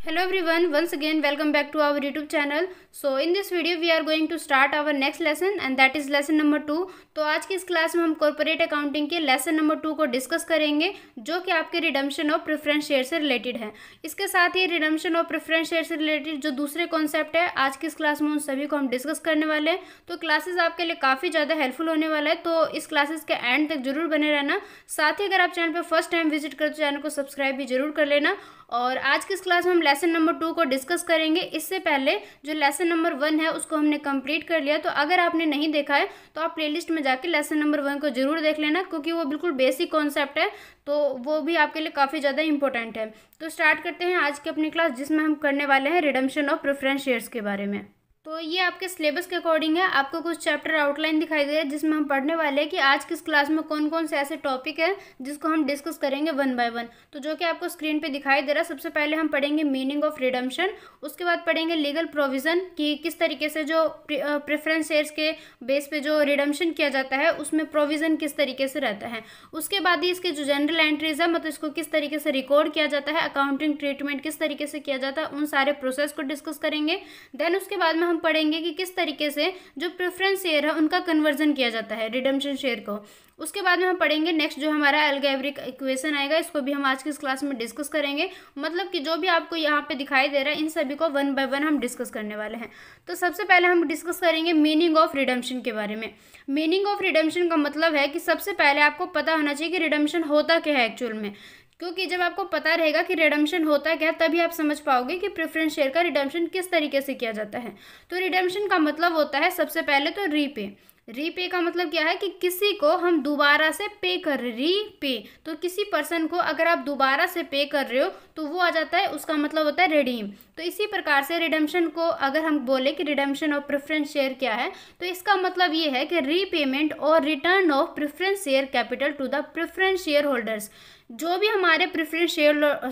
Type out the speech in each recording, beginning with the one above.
Hello everyone, once again welcome back to our YouTube channel. So in this video we are going to start our next lesson and that is lesson number 2. तो आज की इस class में हम corporate accounting के lesson number 2 को discuss करेंगे जो कि आपके रिडम्पशन ऑफ प्रेफरेंस शेयर से रिलेटेड है। इसके साथ ही रिडम्पशन ऑफ प्रेफरेंस शेयर से रिलेटेड जो दूसरे कॉन्सेप्ट है आज की इस क्लास में उन सभी को हम डिस्कस करने वाले हैं। तो क्लासेस आपके लिए काफ़ी ज़्यादा हेल्पफुल होने वाला है, तो इस क्लासेस के एंड तक जरूर बने रहना। साथ ही अगर आप चैनल पर फर्स्ट टाइम विजिट करें तो चैनल को सब्सक्राइब भी जरूर कर लेना। और आज की इस क्लास में हम लेसन नंबर 2 को डिस्कस करेंगे। इससे पहले जो लेसन नंबर 1 है उसको हमने कंप्लीट कर लिया, तो अगर आपने नहीं देखा है तो आप प्लेलिस्ट में जाके लेसन नंबर 1 को जरूर देख लेना, क्योंकि वो बिल्कुल बेसिक कॉन्सेप्ट है, तो वो भी आपके लिए काफ़ी ज़्यादा इंपॉर्टेंट है। तो स्टार्ट करते हैं आज की अपनी क्लास, जिसमें हम करने वाले हैं रिडम्पशन ऑफ प्रेफरेंस शेयर्स के बारे में। तो ये आपके सिलेबस के अकॉर्डिंग है, आपको कुछ चैप्टर आउटलाइन दिखाई दे रहा है जिसमें हम पढ़ने वाले हैं कि आज किस क्लास में कौन कौन से ऐसे टॉपिक है जिसको हम डिस्कस करेंगे वन बाय वन। तो जो कि आपको स्क्रीन पे दिखाई दे रहा है, सबसे पहले हम पढ़ेंगे मीनिंग ऑफ रिडम्पशन, उसके बाद पढ़ेंगे लीगल प्रोविजन कि किस तरीके से जो प्रेफरेंस शेयर्स के बेस पे जो रिडम्पशन किया जाता है उसमें प्रोविजन किस तरीके से रहता है। उसके बाद ही इसके जो जनरल एंट्रीज है, मतलब इसको किस तरीके से रिकॉर्ड किया जाता है, अकाउंटिंग ट्रीटमेंट किस तरीके से किया जाता है, उन सारे प्रोसेस को डिस्कस करेंगे। देन उसके बाद में हम पढ़ेंगे कि किस तरीके से जो प्रेफरेंस शेयर है उनका कन्वर्जन किया जाता है रिडम्पशन शेयर को। उसके बाद में हम पढ़ेंगे नेक्स्ट जो हमारा अलगेब्रिक इक्वेशन आएगा, इसको भी हम आज की इस क्लास में डिस्कस करेंगे। मतलब कि जो भी आपको यहाँ पे दिखाई दे रहा है इन सभी को वन बाय वन हम डिस्कस करने वाले हैं। तो सबसे पहले हम डिस्कस करेंगे मीनिंग ऑफ रिडम्पशन के बारे में। मीनिंग ऑफ रिडम्पशन का मतलब है कि सबसे पहले आपको पता होना चाहिए कि रिडम्पशन होता क्या है एक्चुअल में, क्योंकि जब आपको पता रहेगा कि रिडम्पशन होता क्या है तभी आप समझ पाओगे कि प्रेफरेंस शेयर का रिडम्पशन किस तरीके से किया जाता है। तो रिडम्पशन का मतलब होता है सबसे पहले तो रीपे। रीपे का मतलब क्या है कि किसी को हम दोबारा से पे कर रहे, रीपे। तो किसी पर्सन को अगर आप दोबारा से पे कर रहे हो तो वो आ जाता है, उसका मतलब होता है रिडीम। तो इसी प्रकार से रिडम्पशन को अगर हम बोले कि रिडम्पशन ऑफ प्रेफरेंस शेयर क्या है, तो इसका मतलब ये है कि रीपेमेंट और return of preference share capital to the preference share holders. जो भी हमारे प्रेफरेंस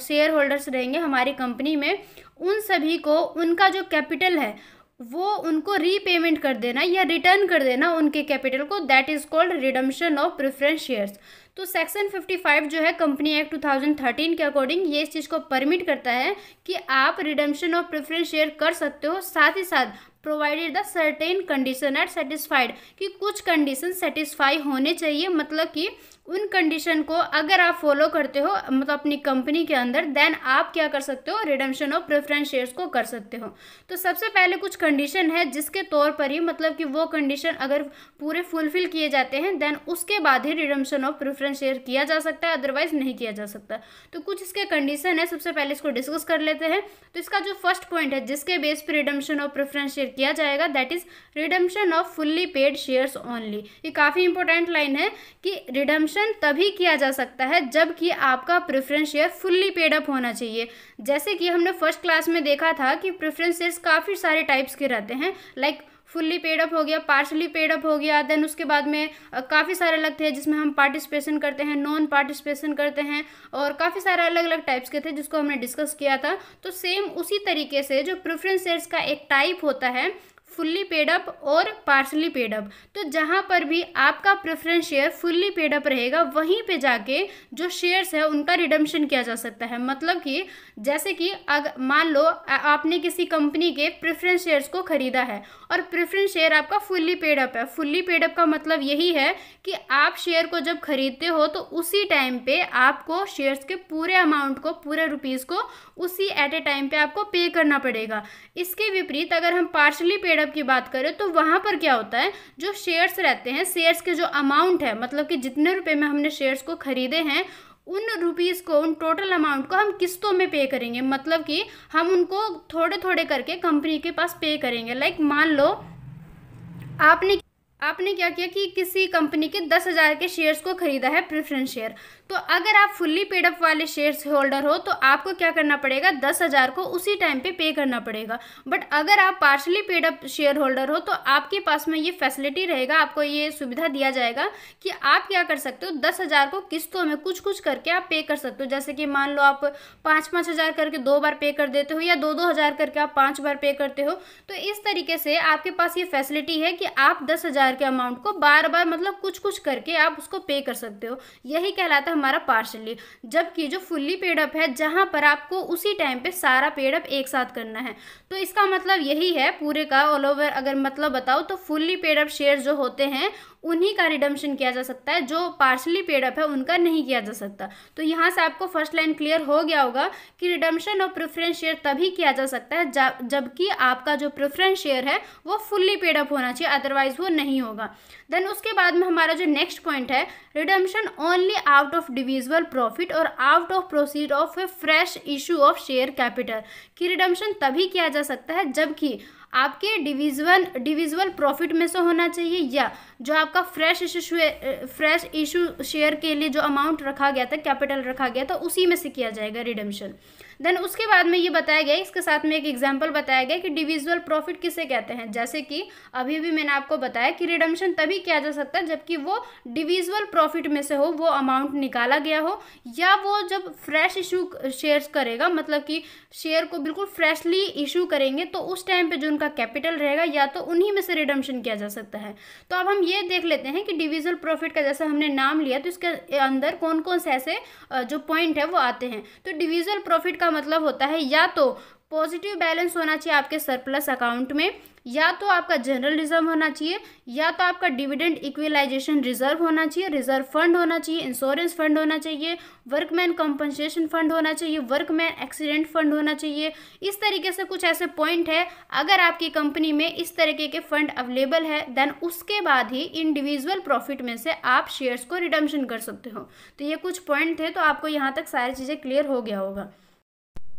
शेयर होल्डर्स रहेंगे हमारी कंपनी में, उन सभी को उनका जो कैपिटल है वो उनको रीपेमेंट कर देना या रिटर्न कर देना उनके कैपिटल को, that is called redemption of preference shares. तो सेक्शन 55 जो है कंपनी एक्ट 2013 के अकॉर्डिंग ये इस चीज़ को परमिट करता है कि आप रिडम्पशन ऑफ प्रेफरेंस शेयर कर सकते हो, साथ ही साथ provided the certain condition at satisfied, कि कुछ कंडीशन सेटिस्फाई होने चाहिए। मतलब कि उन कंडीशन को अगर आप फॉलो करते हो मतलब अपनी कंपनी के अंदर, देन आप क्या कर सकते हो, रिडम्पशन ऑफ प्रेफरेंस शेयर्स को कर सकते हो। तो सबसे पहले कुछ कंडीशन है जिसके तौर पर ही, मतलब कि वो कंडीशन अगर पूरे फुलफिल किए जाते हैं देन उसके बाद ही रिडम्पशन ऑफ प्रेफरेंस शेयर किया जा सकता है, अदरवाइज नहीं किया जा सकता। तो कुछ इसके कंडीशन है, सबसे पहले इसको डिस्कस कर लेते हैं। तो इसका जो फर्स्ट पॉइंट है जिसके बेस पर रिडम्पशन ऑफ प्रेफरेंस शेयर किया जाएगा, that is redemption off fully paid shares only. ये काफ़ी इंपॉर्टेंट लाइन है कि रिडम्पशन तभी किया जा सकता है जबकि आपका preference share fully paid up होना चाहिए। जैसे कि हमने फर्स्ट क्लास में देखा था कि प्रेफरेंस शेयर्स काफ़ी सारे टाइप्स के रहते हैं, लाइक फुल्ली पेड अप हो गया, पार्शली पेड अप हो गया, देन उसके बाद में काफ़ी सारे लगते हैं जिसमें हम पार्टिसिपेशन करते हैं, नॉन पार्टिसिपेशन करते हैं, और काफ़ी सारे अलग अलग टाइप्स के थे जिसको हमने डिस्कस किया था। तो सेम उसी तरीके से जो प्रेफरेंस शेयर्स का एक टाइप होता है फुल्ली पेड अप और पार्शली पेड अप, तो जहाँ पर भी आपका preference share fully paid up रहेगा वहीं पे जाके जो शेयर्स है उनका रिडम्पशन किया जा सकता है। मतलब कि जैसे कि अगर मान लो आपने किसी कंपनी के प्रेफरेंस शेयर्स को खरीदा है और प्रेफरेंस शेयर आपका फुल्ली पेड अप है। फुल्ली पेड अप का मतलब यही है कि आप शेयर को जब खरीदते हो तो उसी टाइम पे आपको शेयर्स के पूरे अमाउंट को, पूरे रुपीज़ को उसी एट ए टाइम पे आपको पे करना पड़ेगा। इसके विपरीत अगर हम पार्शली पेड अप की बात करें तो वहाँ पर क्या होता है, जो शेयर्स रहते हैं, शेयर्स के जो अमाउंट है, मतलब कि जितने रुपए में हमने शेयर्स को खरीदे हैं उन रुपीज़ को, उन टोटल अमाउंट को हम किस्तों में पे करेंगे। मतलब कि हम उनको थोड़े थोड़े करके कंपनी के पास पे करेंगे। लाइक मान लो आपने क्या किया कि किसी कंपनी के 10,000 के शेयर्स को खरीदा है प्रेफरेंस शेयर, तो अगर आप फुल्ली पेड अप वाले शेयर्स होल्डर हो तो आपको क्या करना पड़ेगा, 10,000 को उसी टाइम पे करना पड़ेगा। बट अगर आप partially paid up share holder हो तो आपके पास में ये फैसिलिटी रहेगा, आपको ये सुविधा दिया जाएगा कि आप क्या कर सकते हो, 10,000 को किस्तों में कुछ कुछ करके आप पे कर सकते हो। जैसे कि मान लो आप 5-5 हज़ार करके 2 बार पे कर देते हो, या 2-2 हज़ार करके आप 5 बार पे करते हो। तो इस तरीके से आपके पास ये फैसिलिटी है कि आप 10,000 1000 के अमाउंट को बार बार मतलब कुछ कुछ करके आप उसको पे कर सकते हो, यही कहलाता है हमारा पार्शली। जबकि जो फुल्ली पेड अप है, जहां पर आपको उसी टाइम पे सारा पेड अप एक साथ करना है। तो इसका मतलब यही है पूरे का ऑल ओवर अगर मतलब बताओ तो फुल्ली पेड अप शेयर जो होते हैं उन्हीं का रिडम्पशन किया जा सकता है, जो पार्शली पेड अप है उनका नहीं किया जा सकता। तो यहाँ से आपको फर्स्ट लाइन क्लियर हो गया होगा कि रिडम्पशन ऑफ प्रेफरेंस शेयर तभी किया जा सकता है जबकि आपका जो प्रेफरेंस शेयर है वो फुल्ली पेड अप होना चाहिए, अदरवाइज वो नहीं होगा। देन उसके बाद में हमारा जो नेक्स्ट पॉइंट है, redemption only out of divisible profit और out of proceed of a fresh issue of share capital, कि रिडम्पशन तभी किया जा सकता है जबकि आपके डिविजिबल प्रॉफिट में से होना चाहिए, या जो आपका फ्रेश इशू शेयर के लिए जो अमाउंट रखा गया था, कैपिटल रखा गया था, उसी में से किया जाएगा रिडम्पशन। देन उसके बाद में ये बताया गया, इसके साथ में एक एग्जांपल बताया गया कि डिविजिबल प्रॉफिट किसे कहते हैं। जैसे कि अभी भी मैंने आपको बताया कि रिडम्पशन तभी किया जा सकता है जबकि वो डिविजिबल प्रॉफिट में से हो, वो अमाउंट निकाला गया हो, या वो जब फ्रेश इशू शेयर्स करेगा, मतलब कि शेयर को बिल्कुल फ्रेशली इशू करेंगे, तो उस टाइम पे जो उनका कैपिटल रहेगा या तो उन्हीं में से रिडम्पशन किया जा सकता है। तो अब हम ये देख लेते हैं कि डिविजिबल प्रॉफिट का जैसे हमने नाम लिया तो इसके अंदर कौन कौन से ऐसे जो पॉइंट है वो आते हैं। तो डिविजिबल प्रॉफिट का मतलब होता है या तो पॉजिटिव बैलेंस होना चाहिए आपके सरप्लस अकाउंट में, या तो आपका जनरल रिजर्व होना चाहिए, या तो आपका डिविडेंड इक्विलाइजेशन रिजर्व होना चाहिए, रिजर्व फंड होना चाहिए, इंश्योरेंस फंड होना चाहिए, वर्कमैन कंपनसेशन फंड होना चाहिए, वर्कमैन एक्सीडेंट फंड होना चाहिए। इस तरीके से कुछ ऐसे पॉइंट है, अगर आपकी कंपनी में इस तरीके के फंड अवेलेबल है देन उसके बाद ही इंडिविजुअल प्रॉफिट में से आप शेयर्स को रिडम्पशन कर सकते हो। तो ये कुछ पॉइंट थे, तो आपको यहाँ तक सारी चीज़ें क्लियर हो गया होगा।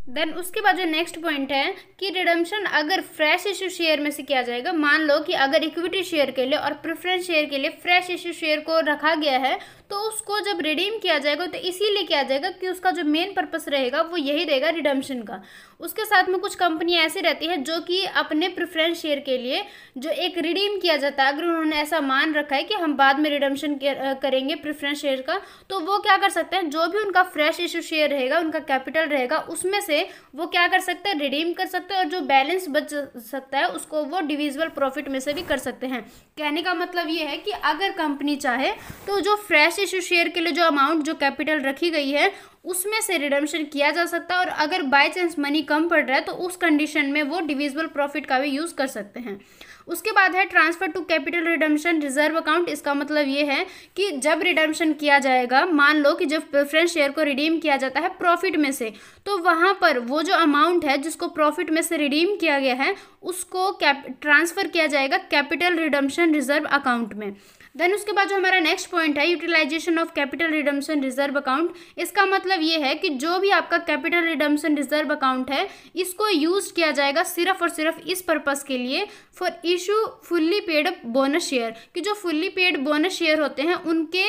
देन उसके बाद जो नेक्स्ट पॉइंट है कि रिडम्पशन अगर फ्रेश इशू शेयर में से किया जाएगा, मान लो कि अगर इक्विटी शेयर के लिए और प्रेफरेंस शेयर के लिए फ्रेश इशू शेयर को रखा गया है, तो उसको जब रिडीम किया जाएगा तो इसीलिए किया जाएगा कि उसका जो मेन पर्पस रहेगा वो यही रहेगा रिडम्पशन का। उसके साथ में कुछ कंपनियां ऐसी रहती है जो कि अपने प्रेफरेंस शेयर के लिए जो एक रिडीम किया जाता है, अगर उन्होंने ऐसा मान रखा है कि हम बाद में रिडम्पशन करेंगे प्रेफरेंस शेयर का, तो वो क्या कर सकते हैं, जो भी उनका फ्रेश इशू शेयर रहेगा, उनका कैपिटल रहेगा, उसमें से वो क्या कर सकते हैं, रिडीम कर सकते हैं, और जो बैलेंस बच सकता है उसको वो डिविजिबल प्रॉफिट में से भी कर सकते हैं। कहने का मतलब ये है कि अगर कंपनी चाहे तो जो फ्रेश इशू शेयर के लिए जो अमाउंट जो कैपिटल रखी गई है उसमें से रिडम्पशन किया जा सकता है, और अगर बाय चांस मनी कम पड़ रहा है तो उस कंडीशन में वो डिविजिबल प्रॉफिट का भी यूज़ कर सकते हैं। उसके बाद है transfer to capital redemption reserve account. इसका मतलब ये है कि जब रिडम्पशन किया जाएगा, मान लो कि जब प्रेफरेंस शेयर को रिडीम किया जाता है प्रॉफिट में से, तो वहाँ पर वो जो अमाउंट है जिसको प्रॉफिट में से रिडीम किया गया है उसको ट्रांसफ़र किया जाएगा कैपिटल रिडम्पशन रिजर्व अकाउंट में। देन उसके बाद जो हमारा नेक्स्ट पॉइंट है utilisation of capital redemption reserve account. इसका मतलब ये है कि जो भी आपका कैपिटल रिडम्पशन रिजर्व अकाउंट है इसको यूज किया जाएगा सिर्फ और सिर्फ इस पर्पस के लिए, for issue fully paid bonus share, कि जो फुल्ली पेड बोनस शेयर होते हैं उनके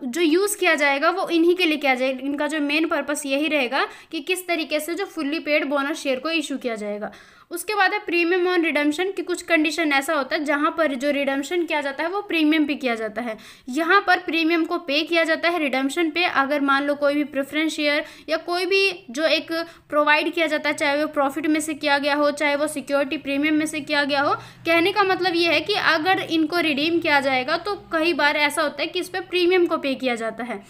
जो यूज़ किया जाएगा वो इन्हीं के लिए किया जाएगा। इनका जो मेन पर्पस यही रहेगा कि किस तरीके से जो फुल्ली पेड बोनस शेयर को इशू किया जाएगा। उसके बाद है प्रीमियम ऑन रिडम्पशन, कि कुछ कंडीशन ऐसा होता है जहाँ पर जो रिडम्पशन किया जाता है वो प्रीमियम पे किया जाता है। यहाँ पर प्रीमियम को पे किया जाता है रिडम्पशन पे, अगर मान लो कोई भी प्रेफरेंस शेयर या कोई भी जो एक प्रोवाइड किया जाता है, चाहे वो प्रॉफिट में से किया गया हो, चाहे वो सिक्योरिटी प्रीमियम में से किया गया हो। कहने का मतलब ये है कि अगर इनको रिडीम किया जाएगा तो कई बार ऐसा होता है कि इस पर प्रीमियम को पे किया जाता है,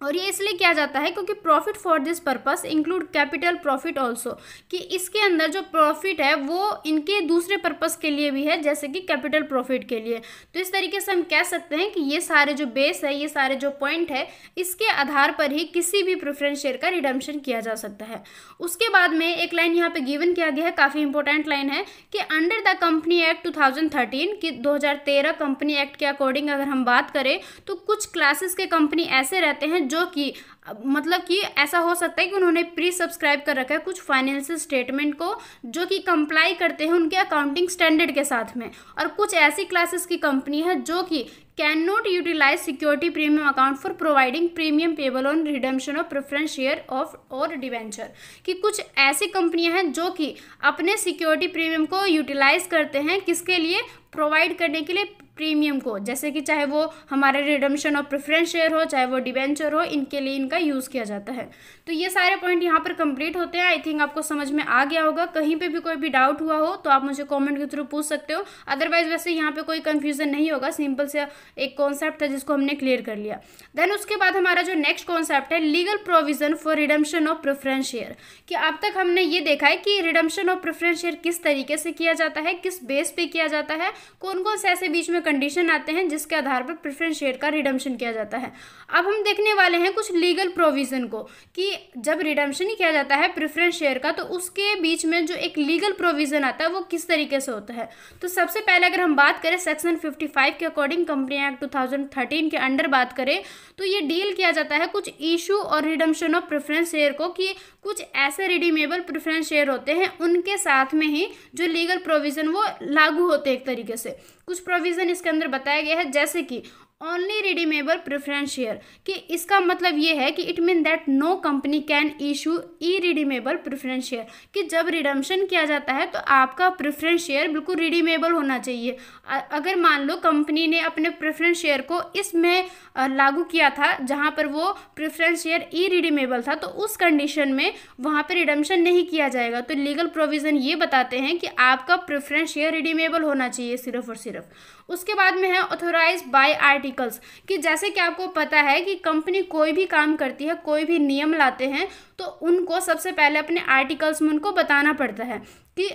और ये इसलिए किया जाता है क्योंकि profit for this purpose include capital profit also, कि इसके अंदर जो प्रॉफिट है वो इनके दूसरे पर्पस के लिए भी है, जैसे कि कैपिटल प्रॉफिट के लिए। तो इस तरीके से हम कह सकते हैं कि ये सारे जो बेस है, ये सारे जो पॉइंट है, इसके आधार पर ही किसी भी प्रेफरेंस शेयर का रिडम्पशन किया जा सकता है। उसके बाद में एक लाइन यहाँ पे गिवन किया गया है, काफ़ी इंपॉर्टेंट लाइन है, कि अंडर द कंपनी एक्ट 2013, कि 2013 कंपनी एक्ट के अकॉर्डिंग अगर हम बात करें तो कुछ क्लासेस के कंपनी ऐसे रहते हैं जो कि मतलब कि ऐसा हो सकता है कि उन्होंने प्री सब्सक्राइब कर रखा है कुछ फाइनेंशियल स्टेटमेंट को जो कि कंप्लाई करते हैं उनके अकाउंटिंग स्टैंडर्ड के साथ में, और कुछ ऐसी क्लासेस की कंपनी है जो कि can not utilise security premium account for providing premium payable on redemption of preference share of और डिवेंचर, कि कुछ ऐसी कंपनियां हैं जो कि अपने सिक्योरिटी प्रीमियम को यूटिलाइज करते हैं किसके लिए, प्रोवाइड करने के लिए प्रीमियम को, जैसे कि चाहे वो हमारे रिडम्पशन ऑफ प्रेफरेंस शेयर हो, चाहे वो डिबेंचर हो, इनके लिए इनका यूज़ किया जाता है। तो ये सारे पॉइंट यहाँ पर कंप्लीट होते हैं। आई थिंक आपको समझ में आ गया होगा। कहीं पे भी कोई भी डाउट हुआ हो तो आप मुझे कमेंट के थ्रू पूछ सकते हो, अदरवाइज वैसे यहाँ पे कोई कंफ्यूजन नहीं होगा। सिंपल से एक कॉन्सेप्ट था जिसको हमने क्लियर कर लिया। देन उसके बाद हमारा जो नेक्स्ट कॉन्सेप्ट है legal provision for redemption of preference share, कि अब तक हमने ये देखा है कि रिडम्पशन ऑफ प्रेफरेंस शेयर किस तरीके से किया जाता है, किस बेस पे किया जाता है, कौन कौन से ऐसे बीच में कंडीशन आते हैं जिसके आधार पर प्रेफरेंस शेयर का रिडम्पशन किया जाता है। अब हम देखने वाले हैं कुछ लीगल प्रोविजन को, कि जब रिडम्पशन ही किया जाता है प्रेफरेंस शेयर का तो उसके बीच में जो एक लीगल प्रोविजन आता है वो किस तरीके से होता है। तो सबसे पहले अगर हम बात करें सेक्शन 55 के अकॉर्डिंग, कंपनी एक्ट 2013 के अंडर बात करें, तो ये डील किया जाता है कुछ इशू और रिडम्पशन ऑफ प्रेफरेंस शेयर को, कि कुछ ऐसे रिडीमेबल प्रेफरेंस शेयर होते हैं उनके साथ में ही जो लीगल प्रोविजन वो लागू होते हैं। एक तरीके से कुछ प्रोविजन इसके अंदर बताया गया है, जैसे कि ओनली रिडीमेबल प्रेफरेंस शेयर, कि इसका मतलब ये है कि it mean that no company can issue irredeemable preference share, कि जब रिडम्पशन किया जाता है तो आपका प्रेफरेंस शेयर बिल्कुल रिडीमेबल होना चाहिए। अगर मान लो कंपनी ने अपने प्रेफरेंस शेयर को इसमें लागू किया था जहां पर वो प्रेफरेंस शेयर ई रिडीमेबल था, तो उस कंडीशन में वहां पर रिडम्पशन नहीं किया जाएगा। तो लीगल प्रोविजन ये बताते हैं कि आपका प्रेफरेंस शेयर रिडीमेबल होना चाहिए सिर्फ और सिर्फ। उसके बाद में है ऑथोराइज बाय आर्टिकल्स, कि जैसे कि आपको पता है कि कंपनी कोई भी काम करती है, कोई भी नियम लाते हैं तो उनको सबसे पहले अपने आर्टिकल्स में उनको बताना पड़ता है कि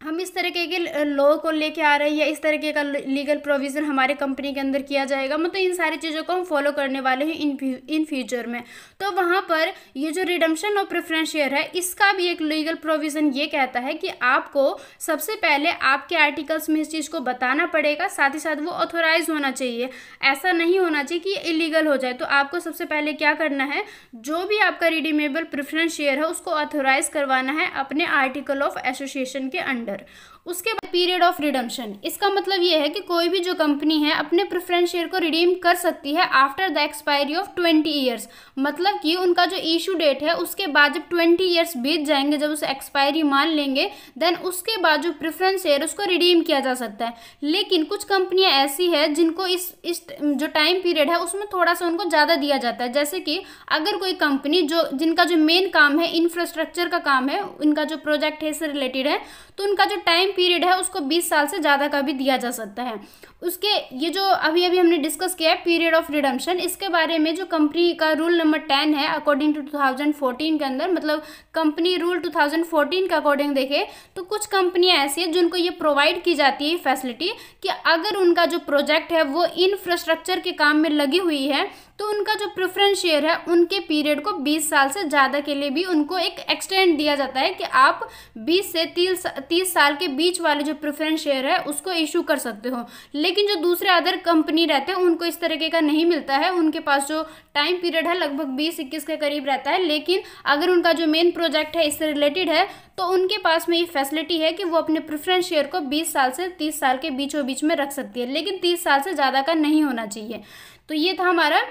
हम इस तरीके के लॉ को लेके आ रहे हैं या इस तरीके का लीगल प्रोविज़न हमारे कंपनी के अंदर किया जाएगा। मतलब इन सारी चीज़ों को हम फॉलो करने वाले हैं इन फ्यूचर में। तो वहाँ पर ये जो रिडम्पशन ऑफ प्रेफरेंस शेयर है इसका भी एक लीगल प्रोविज़न ये कहता है कि आपको सबसे पहले आपके आर्टिकल्स में इस चीज़ को बताना पड़ेगा, साथ ही साथ वो ऑथोराइज होना चाहिए। ऐसा नहीं होना चाहिए कि ये इलीगल हो जाए। तो आपको सबसे पहले क्या करना है, जो भी आपका रिडीमेबल प्रेफरेंस शेयर है उसको ऑथोराइज करवाना है अपने आर्टिकल ऑफ एसोसिएशन के अंडर। उसके बाद पीरियड ऑफ रिडम्पशन, इसका मतलब ये है कि कोई भी जो कंपनी है अपने प्रेफरेंस शेयर को रिडीम कर सकती है after the expiry of 20 years. मतलब कि उनका जो इशू डेट है उसके बाद जब 20 ईयर्स बीत जाएंगे, जब उसे एक्सपायरी मान लेंगे, देन उसके बाद जो प्रेफरेंस शेयर उसको रिडीम किया जा सकता है। लेकिन कुछ कंपनियां ऐसी है जिनको इस जो टाइम पीरियड है उसमें थोड़ा सा उनको ज़्यादा दिया जाता है। जैसे कि अगर कोई कंपनी जिनका जो मेन काम है इंफ्रास्ट्रक्चर का काम है, उनका जो प्रोजेक्ट है इससे रिलेटेड है, तो उनका जो टाइम पीरियड है उसको 20 साल से ज़्यादा का भी दिया जा सकता है। उसके ये जो अभी हमने डिस्कस किया है पीरियड ऑफ रिडम्पशन, इसके बारे में जो कंपनी का रूल नंबर 10 है अकॉर्डिंग टू 2014 के अंदर, मतलब कंपनी रूल 2014 के अकॉर्डिंग देखें तो कुछ कंपनियां ऐसी हैं जिनको ये प्रोवाइड की जाती है फैसिलिटी कि अगर उनका जो प्रोजेक्ट है वो इंफ्रास्ट्रक्चर के काम में लगी हुई है तो उनका जो प्रेफरेंस शेयर है उनके पीरियड को 20 साल से ज़्यादा के लिए भी उनको एक एक्सटेंड दिया जाता है कि आप 20 से 30 साल के बीच वाले जो प्रेफरेंस शेयर है उसको इशू कर सकते हो। लेकिन जो दूसरे अदर कंपनी रहते हैं उनको इस तरीके का नहीं मिलता है। उनके पास जो टाइम पीरियड है लगभग 20-21 के करीब रहता है, लेकिन अगर उनका जो मेन प्रोजेक्ट है इससे रिलेटेड है तो उनके पास में ये फैसिलिटी है कि वो अपने प्रेफरेंस शेयर को 20 साल से 30 साल के बीचों बीच में रख सकती है, लेकिन 30 साल से ज़्यादा का नहीं होना चाहिए। तो ये था हमारा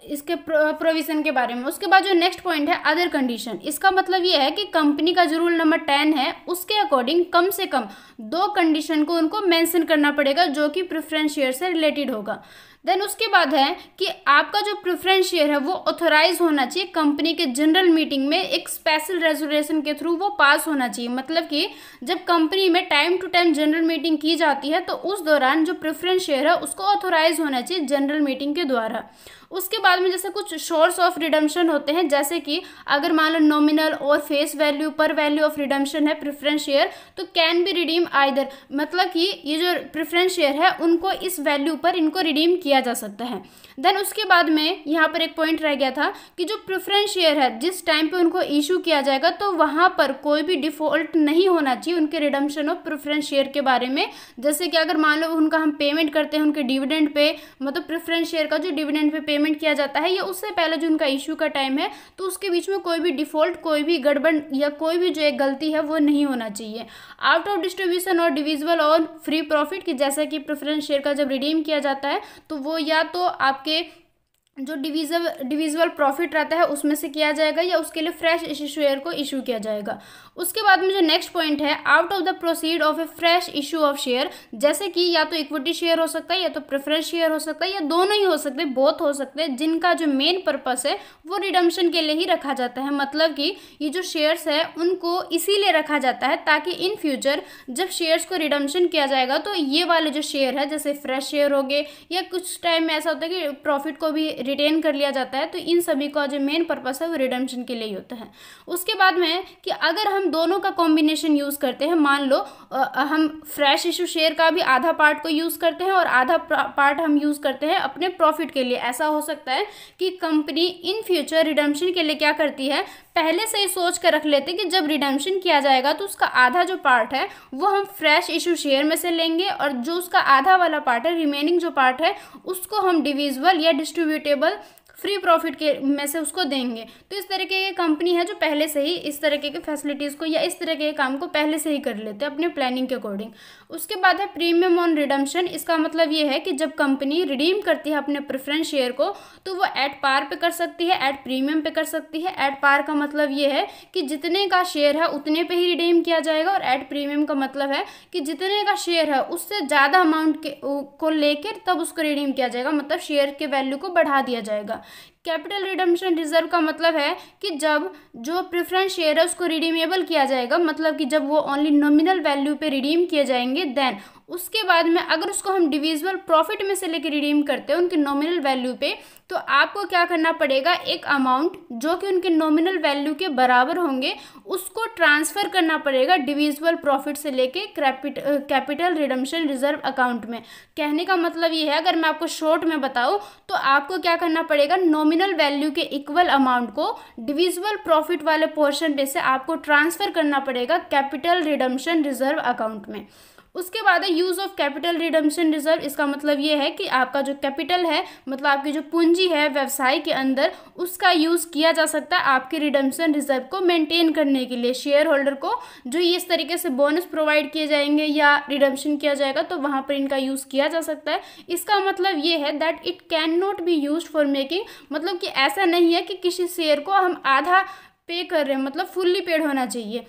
इसके प्रोविजन के बारे में। उसके बाद जो नेक्स्ट पॉइंट है अदर कंडीशन, इसका मतलब ये है कि कंपनी का जो रूल नंबर 10 है उसके अकॉर्डिंग कम से कम 2 कंडीशन को उनको मेंशन करना पड़ेगा जो कि प्रेफरेंस शेयर से रिलेटेड होगा। देन उसके बाद है कि आपका जो प्रेफरेंस शेयर है वो ऑथोराइज होना चाहिए कंपनी के जनरल मीटिंग में, एक स्पेशल रेजोल्यूशन के थ्रू वो पास होना चाहिए। मतलब कि जब कंपनी में time to time general meeting की जाती है तो उस दौरान जो प्रेफरेंस शेयर है उसको ऑथोराइज होना चाहिए जनरल मीटिंग के द्वारा। उसके बाद में जैसे कुछ सोर्स ऑफ रिडम्पशन होते हैं, जैसे कि अगर मान लो नॉमिनल और फेस वैल्यू पर वैल्यू ऑफ रिडम्पशन है प्रेफरेंस शेयर तो कैन बी रिडीम आइदर, मतलब कि ये जो प्रेफरेंस शेयर है उनको इस वैल्यू पर इनको रिडीम किया जा सकता है। देन उसके बाद में यहाँ पर एक पॉइंट रह गया था कि जो प्रेफरेंस शेयर है जिस टाइम पे उनको इशू किया जाएगा तो वहाँ पर कोई भी डिफॉल्ट नहीं होना चाहिए उनके रिडम्पशन ऑफ प्रेफरेंस शेयर के बारे में। जैसे कि अगर मान लो उनका हम पेमेंट करते हैं उनके डिविडेंड पे, मतलब प्रेफरेंस शेयर का जो डिविडेंड पे पेमेंट किया जाता है या उससे पहले जो उनका इशू का टाइम है तो उसके बीच में कोई भी डिफॉल्ट, कोई भी गड़बड़ या कोई भी जो एक गलती है वो नहीं होना चाहिए। आउट ऑफ डिस्ट्रीब्यूशन और डिविजिबल और फ्री प्रॉफिट की जैसा कि प्रेफरेंस शेयर का जब रिडीम किया जाता है तो वो या तो आपके जो डिविजिबल प्रॉफिट रहता है उसमें से किया जाएगा, या उसके लिए फ्रेश इश्यू शेयर को इशू किया जाएगा। उसके बाद में जो नेक्स्ट पॉइंट है, out of the proceed of a fresh issue of share, जैसे कि या तो इक्विटी शेयर हो सकता है या तो प्रेफरेंस शेयर हो सकता है या दोनों ही हो सकते हैं, बोथ हो सकते हैं, जिनका जो मेन पर्पस है वो रिडम्पशन के लिए ही रखा जाता है। मतलब कि ये जो शेयर्स है उनको इसीलिए रखा जाता है ताकि इन फ्यूचर जब शेयर्स को रिडम्पशन किया जाएगा तो ये वाले जो शेयर है, जैसे फ्रेश शेयर हो गए, या कुछ टाइम में ऐसा होता है कि प्रॉफिट को भी रिटेन कर लिया जाता है, तो इन सभी का जो मेन पर्पस है वो रिडम्पशन के लिए ही होता है। उसके बाद में कि अगर हम दोनों का कॉम्बिनेशन यूज़ करते हैं, मान लो हम फ्रेश इशू शेयर का भी आधा पार्ट को यूज़ करते हैं और आधा पार्ट हम यूज़ करते हैं अपने प्रॉफिट के लिए। ऐसा हो सकता है कि कंपनी इन फ्यूचर रिडम्पशन के लिए क्या करती है, पहले से ही सोच कर रख लेते कि जब रिडम्पशन किया जाएगा तो उसका आधा जो पार्ट है वो हम फ्रेश इशू शेयर में से लेंगे, और जो उसका आधा वाला पार्ट है, रिमेनिंग जो पार्ट है, उसको हम डिविजिबल या डिस्ट्रीब्यूटेबल फ्री प्रॉफिट के में से उसको देंगे। तो इस तरीके की कंपनी है जो पहले से ही इस तरीके के फैसिलिटीज़ को या इस तरह के काम को पहले से ही कर लेते हैं अपने प्लानिंग के अकॉर्डिंग। उसके बाद है प्रीमियम ऑन रिडम्पशन। इसका मतलब ये है कि जब कंपनी रिडीम करती है अपने प्रेफरेंस शेयर को तो वो एट पार पे कर सकती है, एट प्रीमियम पे कर सकती है। एट पार का मतलब ये है कि जितने का शेयर है उतने पे ही रिडीम किया जाएगा, और एट प्रीमियम का मतलब है कि जितने का शेयर है उससे ज़्यादा अमाउंट को लेकर तब उसको रिडीम किया जाएगा, मतलब शेयर के वैल्यू को बढ़ा दिया जाएगा। कैपिटल रिडम्पशन रिजर्व का मतलब है कि जब जो प्रेफरेंस शेयर है उसको रिडीमेबल किया जाएगा, मतलब कि जब वो ओनली नॉमिनल वैल्यू पे रिडीम किए जाएंगे, देन उसके बाद में अगर उसको हम डिविजिबल प्रॉफिट में से लेके रिडीम करते हैं उनके नॉमिनल वैल्यू पे, तो आपको क्या करना पड़ेगा, एक अमाउंट जो कि उनके नॉमिनल वैल्यू के बराबर होंगे उसको ट्रांसफ़र करना पड़ेगा डिविजिबल प्रॉफिट से लेके कैपिटल रिडम्पशन रिजर्व अकाउंट में। कहने का मतलब ये है, अगर मैं आपको शॉर्ट में बताऊं तो आपको क्या करना पड़ेगा, नॉमिनल वैल्यू के इक्वल अमाउंट को डिविजिबल प्रॉफिट वाले पोर्शन में से आपको ट्रांसफ़र करना पड़ेगा कैपिटल रिडम्पशन रिजर्व अकाउंट में। उसके बाद है use of capital redemption reserve. इसका मतलब ये है कि आपका जो कैपिटल है, मतलब आपकी जो पूंजी है व्यवसाय के अंदर, उसका यूज़ किया जा सकता है आपके रिडम्पशन रिजर्व को मेंटेन करने के लिए। शेयर होल्डर को जो इस तरीके से बोनस प्रोवाइड किए जाएंगे या रिडम्पशन किया जाएगा तो वहाँ पर इनका यूज़ किया जा सकता है। इसका मतलब ये है that it can not be use for making, मतलब कि ऐसा नहीं है कि किसी शेयर को हम आधा पे कर रहे हैं, मतलब फुल्ली पेड होना चाहिए।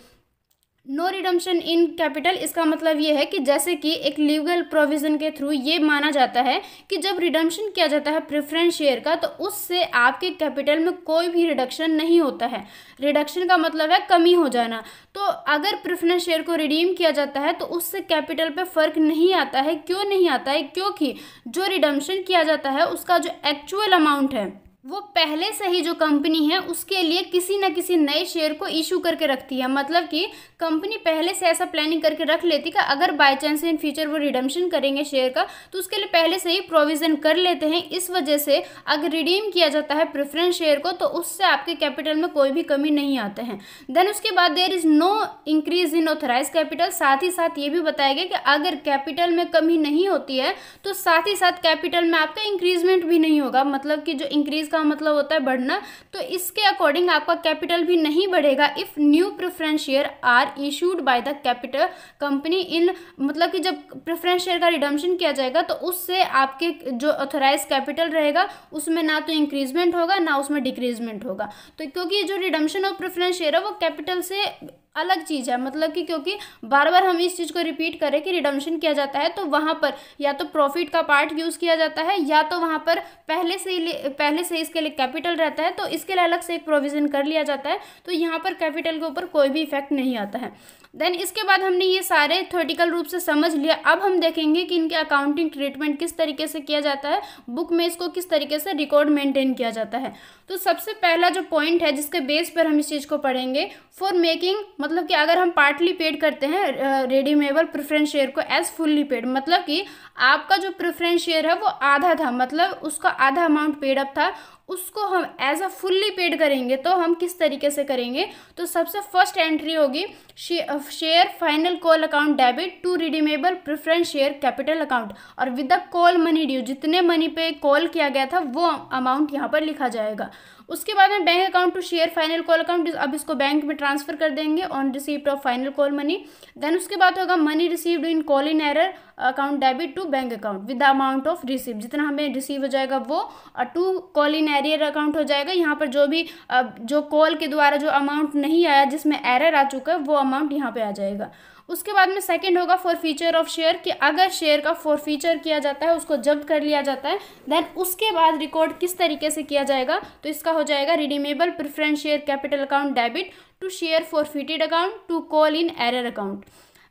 नो रिडम्पशन इन कैपिटल, इसका मतलब ये है कि जैसे कि एक लीगल प्रोविजन के थ्रू ये माना जाता है कि जब रिडम्पशन किया जाता है प्रेफरेंस शेयर का तो उससे आपके कैपिटल में कोई भी रिडक्शन नहीं होता है। रिडक्शन का मतलब है कमी हो जाना। तो अगर प्रेफरेंस शेयर को रिडीम किया जाता है तो उससे कैपिटल पे फर्क नहीं आता है। क्यों नहीं आता है? क्योंकि जो रिडम्पशन किया जाता है उसका जो एक्चुअल अमाउंट है वो पहले से ही जो कंपनी है उसके लिए किसी न किसी नए शेयर को इशू करके रखती है। मतलब कि कंपनी पहले से ऐसा प्लानिंग करके रख लेती कि अगर बाय चांस इन फ्यूचर वो रिडम्पशन करेंगे शेयर का तो उसके लिए पहले से ही प्रोविज़न कर लेते हैं। इस वजह से अगर रिडीम किया जाता है प्रेफरेंस शेयर को तो उससे आपके कैपिटल में कोई भी कमी नहीं आते हैं। देन उसके बाद there is no increase in authorise capital. साथ ही साथ ये भी बताया गया कि अगर कैपिटल में कमी नहीं होती है तो साथ ही साथ कैपिटल में आपका इंक्रीजमेंट भी नहीं होगा। मतलब कि जो इंक्रीज का मतलब होता है बढ़ना, तो इसके अकॉर्डिंग आपका कैपिटल भी नहीं बढ़ेगा if new preference share are issued by the capital company in, मतलब कि जब प्रेफरेंस शेयर का रिडम्पशन किया जाएगा तो उससे आपके जो ऑथराइज कैपिटल रहेगा उसमें ना तो इंक्रीजमेंट होगा ना उसमें डिक्रीजमेंट होगा। तो क्योंकि जो रिडम्पशन ऑफ प्रेफरेंस शेयर है वो कैपिटल से अलग चीज़ है। मतलब कि क्योंकि बार बार हम इस चीज़ को रिपीट करें कि रिडम्पशन किया जाता है तो वहाँ पर या तो प्रॉफिट का पार्ट यूज़ किया जाता है या तो वहाँ पर पहले से इसके लिए कैपिटल रहता है, तो इसके लिए अलग से एक प्रोविज़न कर लिया जाता है। तो यहाँ पर कैपिटल के ऊपर कोई भी इफेक्ट नहीं आता है। देन इसके बाद हमने ये सारे थ्योरेटिकल रूप से समझ लिया। अब हम देखेंगे कि इनके अकाउंटिंग ट्रीटमेंट किस तरीके से किया जाता है, बुक में इसको किस तरीके से रिकॉर्ड मेंटेन किया जाता है। तो सबसे पहला जो पॉइंट है जिसके बेस पर हम इस चीज़ को पढ़ेंगे, फॉर मेकिंग, मतलब कि अगर हम पार्टली पेड करते हैं रिडीमेबल प्रेफरेंस शेयर को एज फुल्ली पेड, मतलब कि आपका जो प्रेफरेंस शेयर है वो आधा था, मतलब उसका आधा अमाउंट पेड अप था उसको हम एज अ फुल्ली पेड करेंगे तो हम किस तरीके से करेंगे। तो सबसे फर्स्ट एंट्री होगी share final call account debit to redeemable preference share capital account, और with the call money due, जितने मनी पे कॉल किया गया था वो अमाउंट यहाँ पर लिखा जाएगा। उसके बाद में bank account to share final call account, अब इसको बैंक में ट्रांसफर कर देंगे on receipt of final call money. Then उसके बाद होगा money received in call in arrear account debit to bank account with the amount of receive, जितना हमें रिसीव हो जाएगा वो, और to call in arrear account हो जाएगा। यहाँ पर जो भी जो कॉल के द्वारा जो अमाउंट नहीं आया, जिसमें एरर आ चुका है, वो अमाउंट यहाँ पे आ जाएगा। उसके बाद में सेकंड होगा फॉरफीचर ऑफ शेयर, कि अगर शेयर का फॉरफीचर किया जाता है, उसको जब्त कर लिया जाता है, देन उसके बाद रिकॉर्ड किस तरीके से किया जाएगा। तो इसका हो जाएगा redeemable preference share capital account debit to share forfeited account to call in arrear account.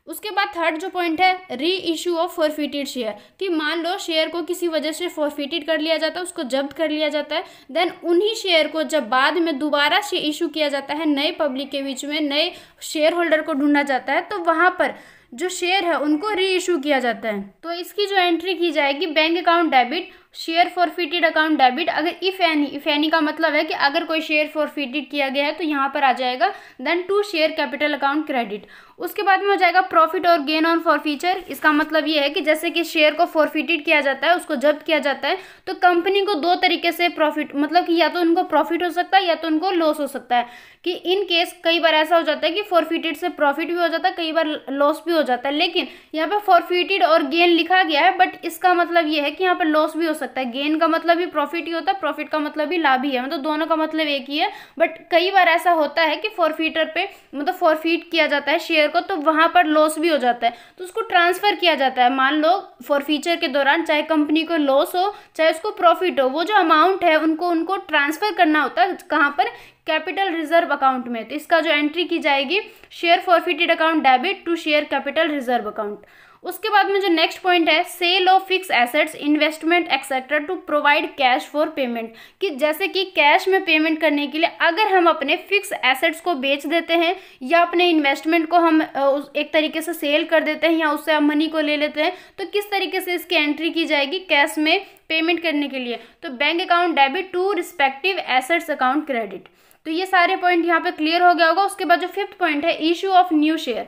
उसके बाद थर्ड जो पॉइंट है री इशू ऑफ फॉरफिटेड शेयर, कि मान लो शेयर को किसी वजह से फॉरफिटेड कर लिया जाता है, उसको जब्त कर लिया जाता है, देन उन्हीं शेयर को जब बाद में दोबारा से इशू किया जाता है, नए पब्लिक के बीच में नए शेयर होल्डर को ढूंढा जाता है, तो वहाँ पर जो शेयर है उनको री इशू किया जाता है। तो इसकी जो एंट्री की जाएगी bank account debit share forfeited account debit, अगर इफ एनी का मतलब है कि अगर कोई शेयर फॉरफिटेड किया गया है तो यहाँ पर आ जाएगा, then to share capital account credit. उसके बाद में हो जाएगा प्रॉफिट और गेन ऑन फॉरफीचर, इसका मतलब ये है कि जैसे कि शेयर को फॉरफिटेड किया जाता है, उसको जब्त किया जाता है, तो कंपनी को दो तरीके से प्रॉफिट, मतलब कि या तो उनको प्रॉफिट हो सकता है या तो उनको लॉस हो सकता है। कि इन केस कई बार ऐसा हो जाता है कि फॉरफिटेड से प्रॉफिट भी हो जाता है, कई बार लॉस भी हो जाता है, लेकिन यहाँ पर फॉरफिटेड और गेन लिखा गया है, बट इसका मतलब ये है कि यहाँ पर लॉस भी हो सकता है। गेन का मतलब भी प्रॉफिट ही होता है, प्रॉफिट का मतलब भी लाभ ही है, मतलब दोनों का मतलब एक ही है। बट कई बार ऐसा होता है कि फॉरफिटर पे मतलब फॉरफिट किया जाता है शेयर को, तो वहां पर लॉस भी हो जाता है, तो उसको ट्रांसफर किया जाता है। मान लो फॉरफीचर के दौरान चाहे कंपनी को लॉस हो चाहे उसको प्रॉफिट हो, वो जो अमाउंट है उनको ट्रांसफर करना होता है कहाँ पर, कैपिटल रिजर्व अकाउंट में। तो इसका जो एंट्री की जाएगी share forfeited account debit to share capital reserve account. उसके बाद में जो नेक्स्ट पॉइंट है sale of fix assets investment etcetera to provide cash for payment, कि जैसे कि कैश में पेमेंट करने के लिए अगर हम अपने फिक्स एसेट्स को बेच देते हैं या अपने इन्वेस्टमेंट को हम एक तरीके से सेल कर देते हैं या उससे हम मनी को ले लेते हैं, तो किस तरीके से इसकी एंट्री की जाएगी कैश में पेमेंट करने के लिए। तो bank account debit to respective assets account credit. तो ये सारे पॉइंट यहाँ पे क्लियर हो गया होगा। उसके बाद जो फिफ्थ पॉइंट है इशू ऑफ न्यू शेयर,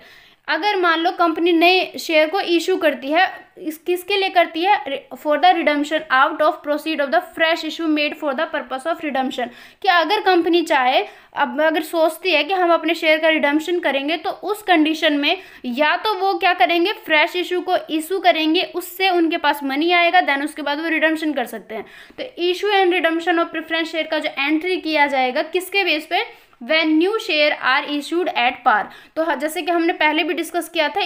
अगर मान लो कंपनी नए शेयर को इशू करती है, किसके लिए करती है, for the redemption out of proceed of the fresh issue made for the purpose of redemption, कि अगर कंपनी चाहे, अब अगर सोचती है कि हम अपने शेयर का रिडम्पशन करेंगे, तो उस कंडीशन में या तो वो क्या करेंगे, फ्रेश इशू को इशू करेंगे, उससे उनके पास मनी आएगा, देन उसके बाद वो रिडम्पशन कर सकते हैं। तो issue and redemption of preference share का जो एंट्री किया जाएगा किसके बेस पे, when new share are issued at par। तो जैसे कि हमने पहले भी डिस्कस किया था,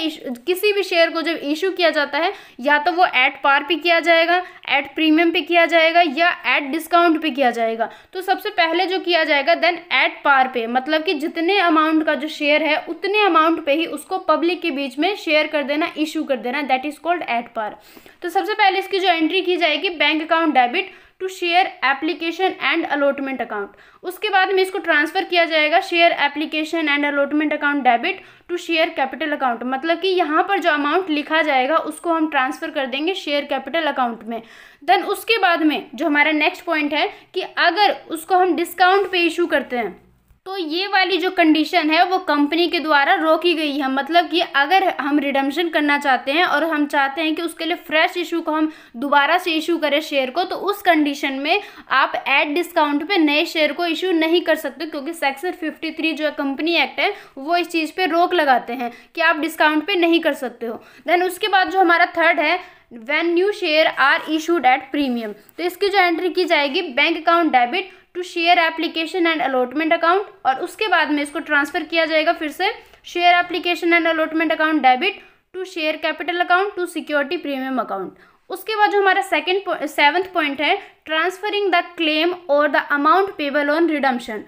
किसी भी शेयर को जब इशू किया जाता है या तो वो एट पार पे किया जाएगा, एट प्रीमियम पे किया जाएगा या एट डिस्काउंट पे किया जाएगा। तो सबसे पहले जो किया जाएगा देन एट पार पे, मतलब कि जितने अमाउंट का जो शेयर है उतने अमाउंट पे ही उसको पब्लिक के बीच में शेयर कर देना, इशू कर देना, that is called at par. तो सबसे पहले इसकी जो एंट्री की जाएगी bank account debit to share application and allotment account. उसके बाद में इसको ट्रांसफर किया जाएगा share application and allotment account debit to share capital account, मतलब कि यहाँ पर जो अमाउंट लिखा जाएगा उसको हम ट्रांसफर कर देंगे शेयर कैपिटल अकाउंट में। देन उसके बाद में जो हमारा नेक्स्ट पॉइंट है कि अगर उसको हम डिस्काउंट पे इशू करते हैं तो ये वाली जो कंडीशन है वो कंपनी के द्वारा रोकी गई है। मतलब कि अगर हम रिडम्पशन करना चाहते हैं और हम चाहते हैं कि उसके लिए फ्रेश इशू को हम दोबारा से इशू करें शेयर को, तो उस कंडीशन में आप एट डिस्काउंट पे नए शेयर को इशू नहीं कर सकते, क्योंकि सेक्शन 53 जो कंपनी एक्ट है वो इस चीज़ पे रोक लगाते हैं कि आप डिस्काउंट पे नहीं कर सकते हो। देन उसके बाद जो हमारा थर्ड है when new share are issued at premium, तो इसकी जो एंट्री की जाएगी bank account debit to share application and allotment account, और उसके बाद में इसको ट्रांसफर किया जाएगा फिर से share application and allotment account debit to share capital account to security premium account. उसके बाद जो हमारा सेवंथ पॉइंट है ट्रांसफरिंग द क्लेम और the amount payable on redemption.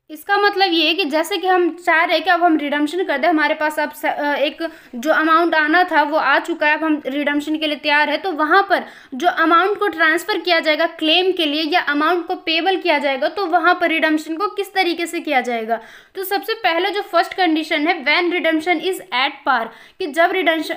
इसका मतलब ये है कि जैसे कि हम चाह रहे हैं कि अब हम रिडम्पशन कर दें, हमारे पास अब एक जो अमाउंट आना था वो आ चुका है, अब हम रिडम्पशन के लिए तैयार है, तो वहाँ पर जो अमाउंट को ट्रांसफ़र किया जाएगा क्लेम के लिए या अमाउंट को पेबल किया जाएगा, तो वहाँ पर रिडम्पशन को किस तरीके से किया जाएगा। तो सबसे पहले जो फर्स्ट कंडीशन है when redemption is at par, कि जब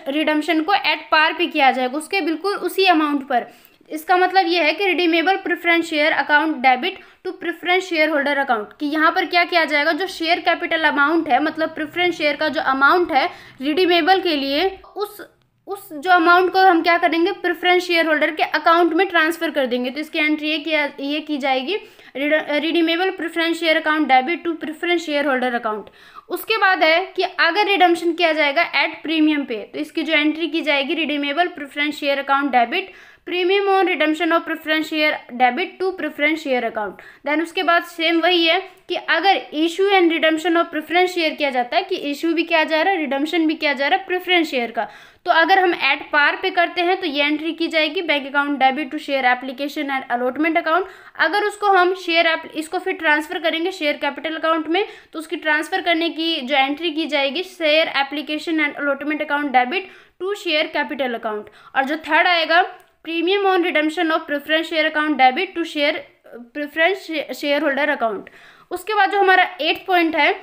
रिडम्पशन को एट पार पे किया जाएगा उसके बिल्कुल उसी अमाउंट पर, इसका मतलब ये है कि redeemable preference share account debit to preference share holder account, कि यहाँ पर क्या किया जाएगा, जो शेयर कैपिटल अमाउंट है, मतलब प्रेफरेंस शेयर का जो अमाउंट है रिडीमेबल के लिए, उस जो अमाउंट को हम क्या करेंगे, प्रेफरेंस शेयर होल्डर के अकाउंट में ट्रांसफर कर देंगे। तो इसकी एंट्री ये की जाएगी, redeemable preference share account debit to preference share holder account. उसके बाद है कि अगर रिडम्पशन किया जाएगा एट प्रीमियम पे, तो इसकी जो एंट्री की जाएगी, redeemable preference share account debit premium on redemption of preference share debit to preference share account. Then उसके बाद सेम वही है कि अगर issue and redemption of preference share किया जाता है, कि इशू भी किया जा रहा है, रिडम्पशन भी किया जा रहा है प्रेफरेंस शेयर का, तो अगर हम एट पार पे करते हैं तो ये एंट्री की जाएगी, bank account debit to share application and allotment account. अगर उसको हम इसको फिर ट्रांसफर करेंगे शेयर कैपिटल अकाउंट में, तो उसकी ट्रांसफर करने की जो एंट्री की जाएगी, share application and allotment account debit to share capital account. और जो थर्ड आएगा, premium on redemption of preference share account debit to share preference share holder account. उसके बाद जो हमारा 8th पॉइंट है,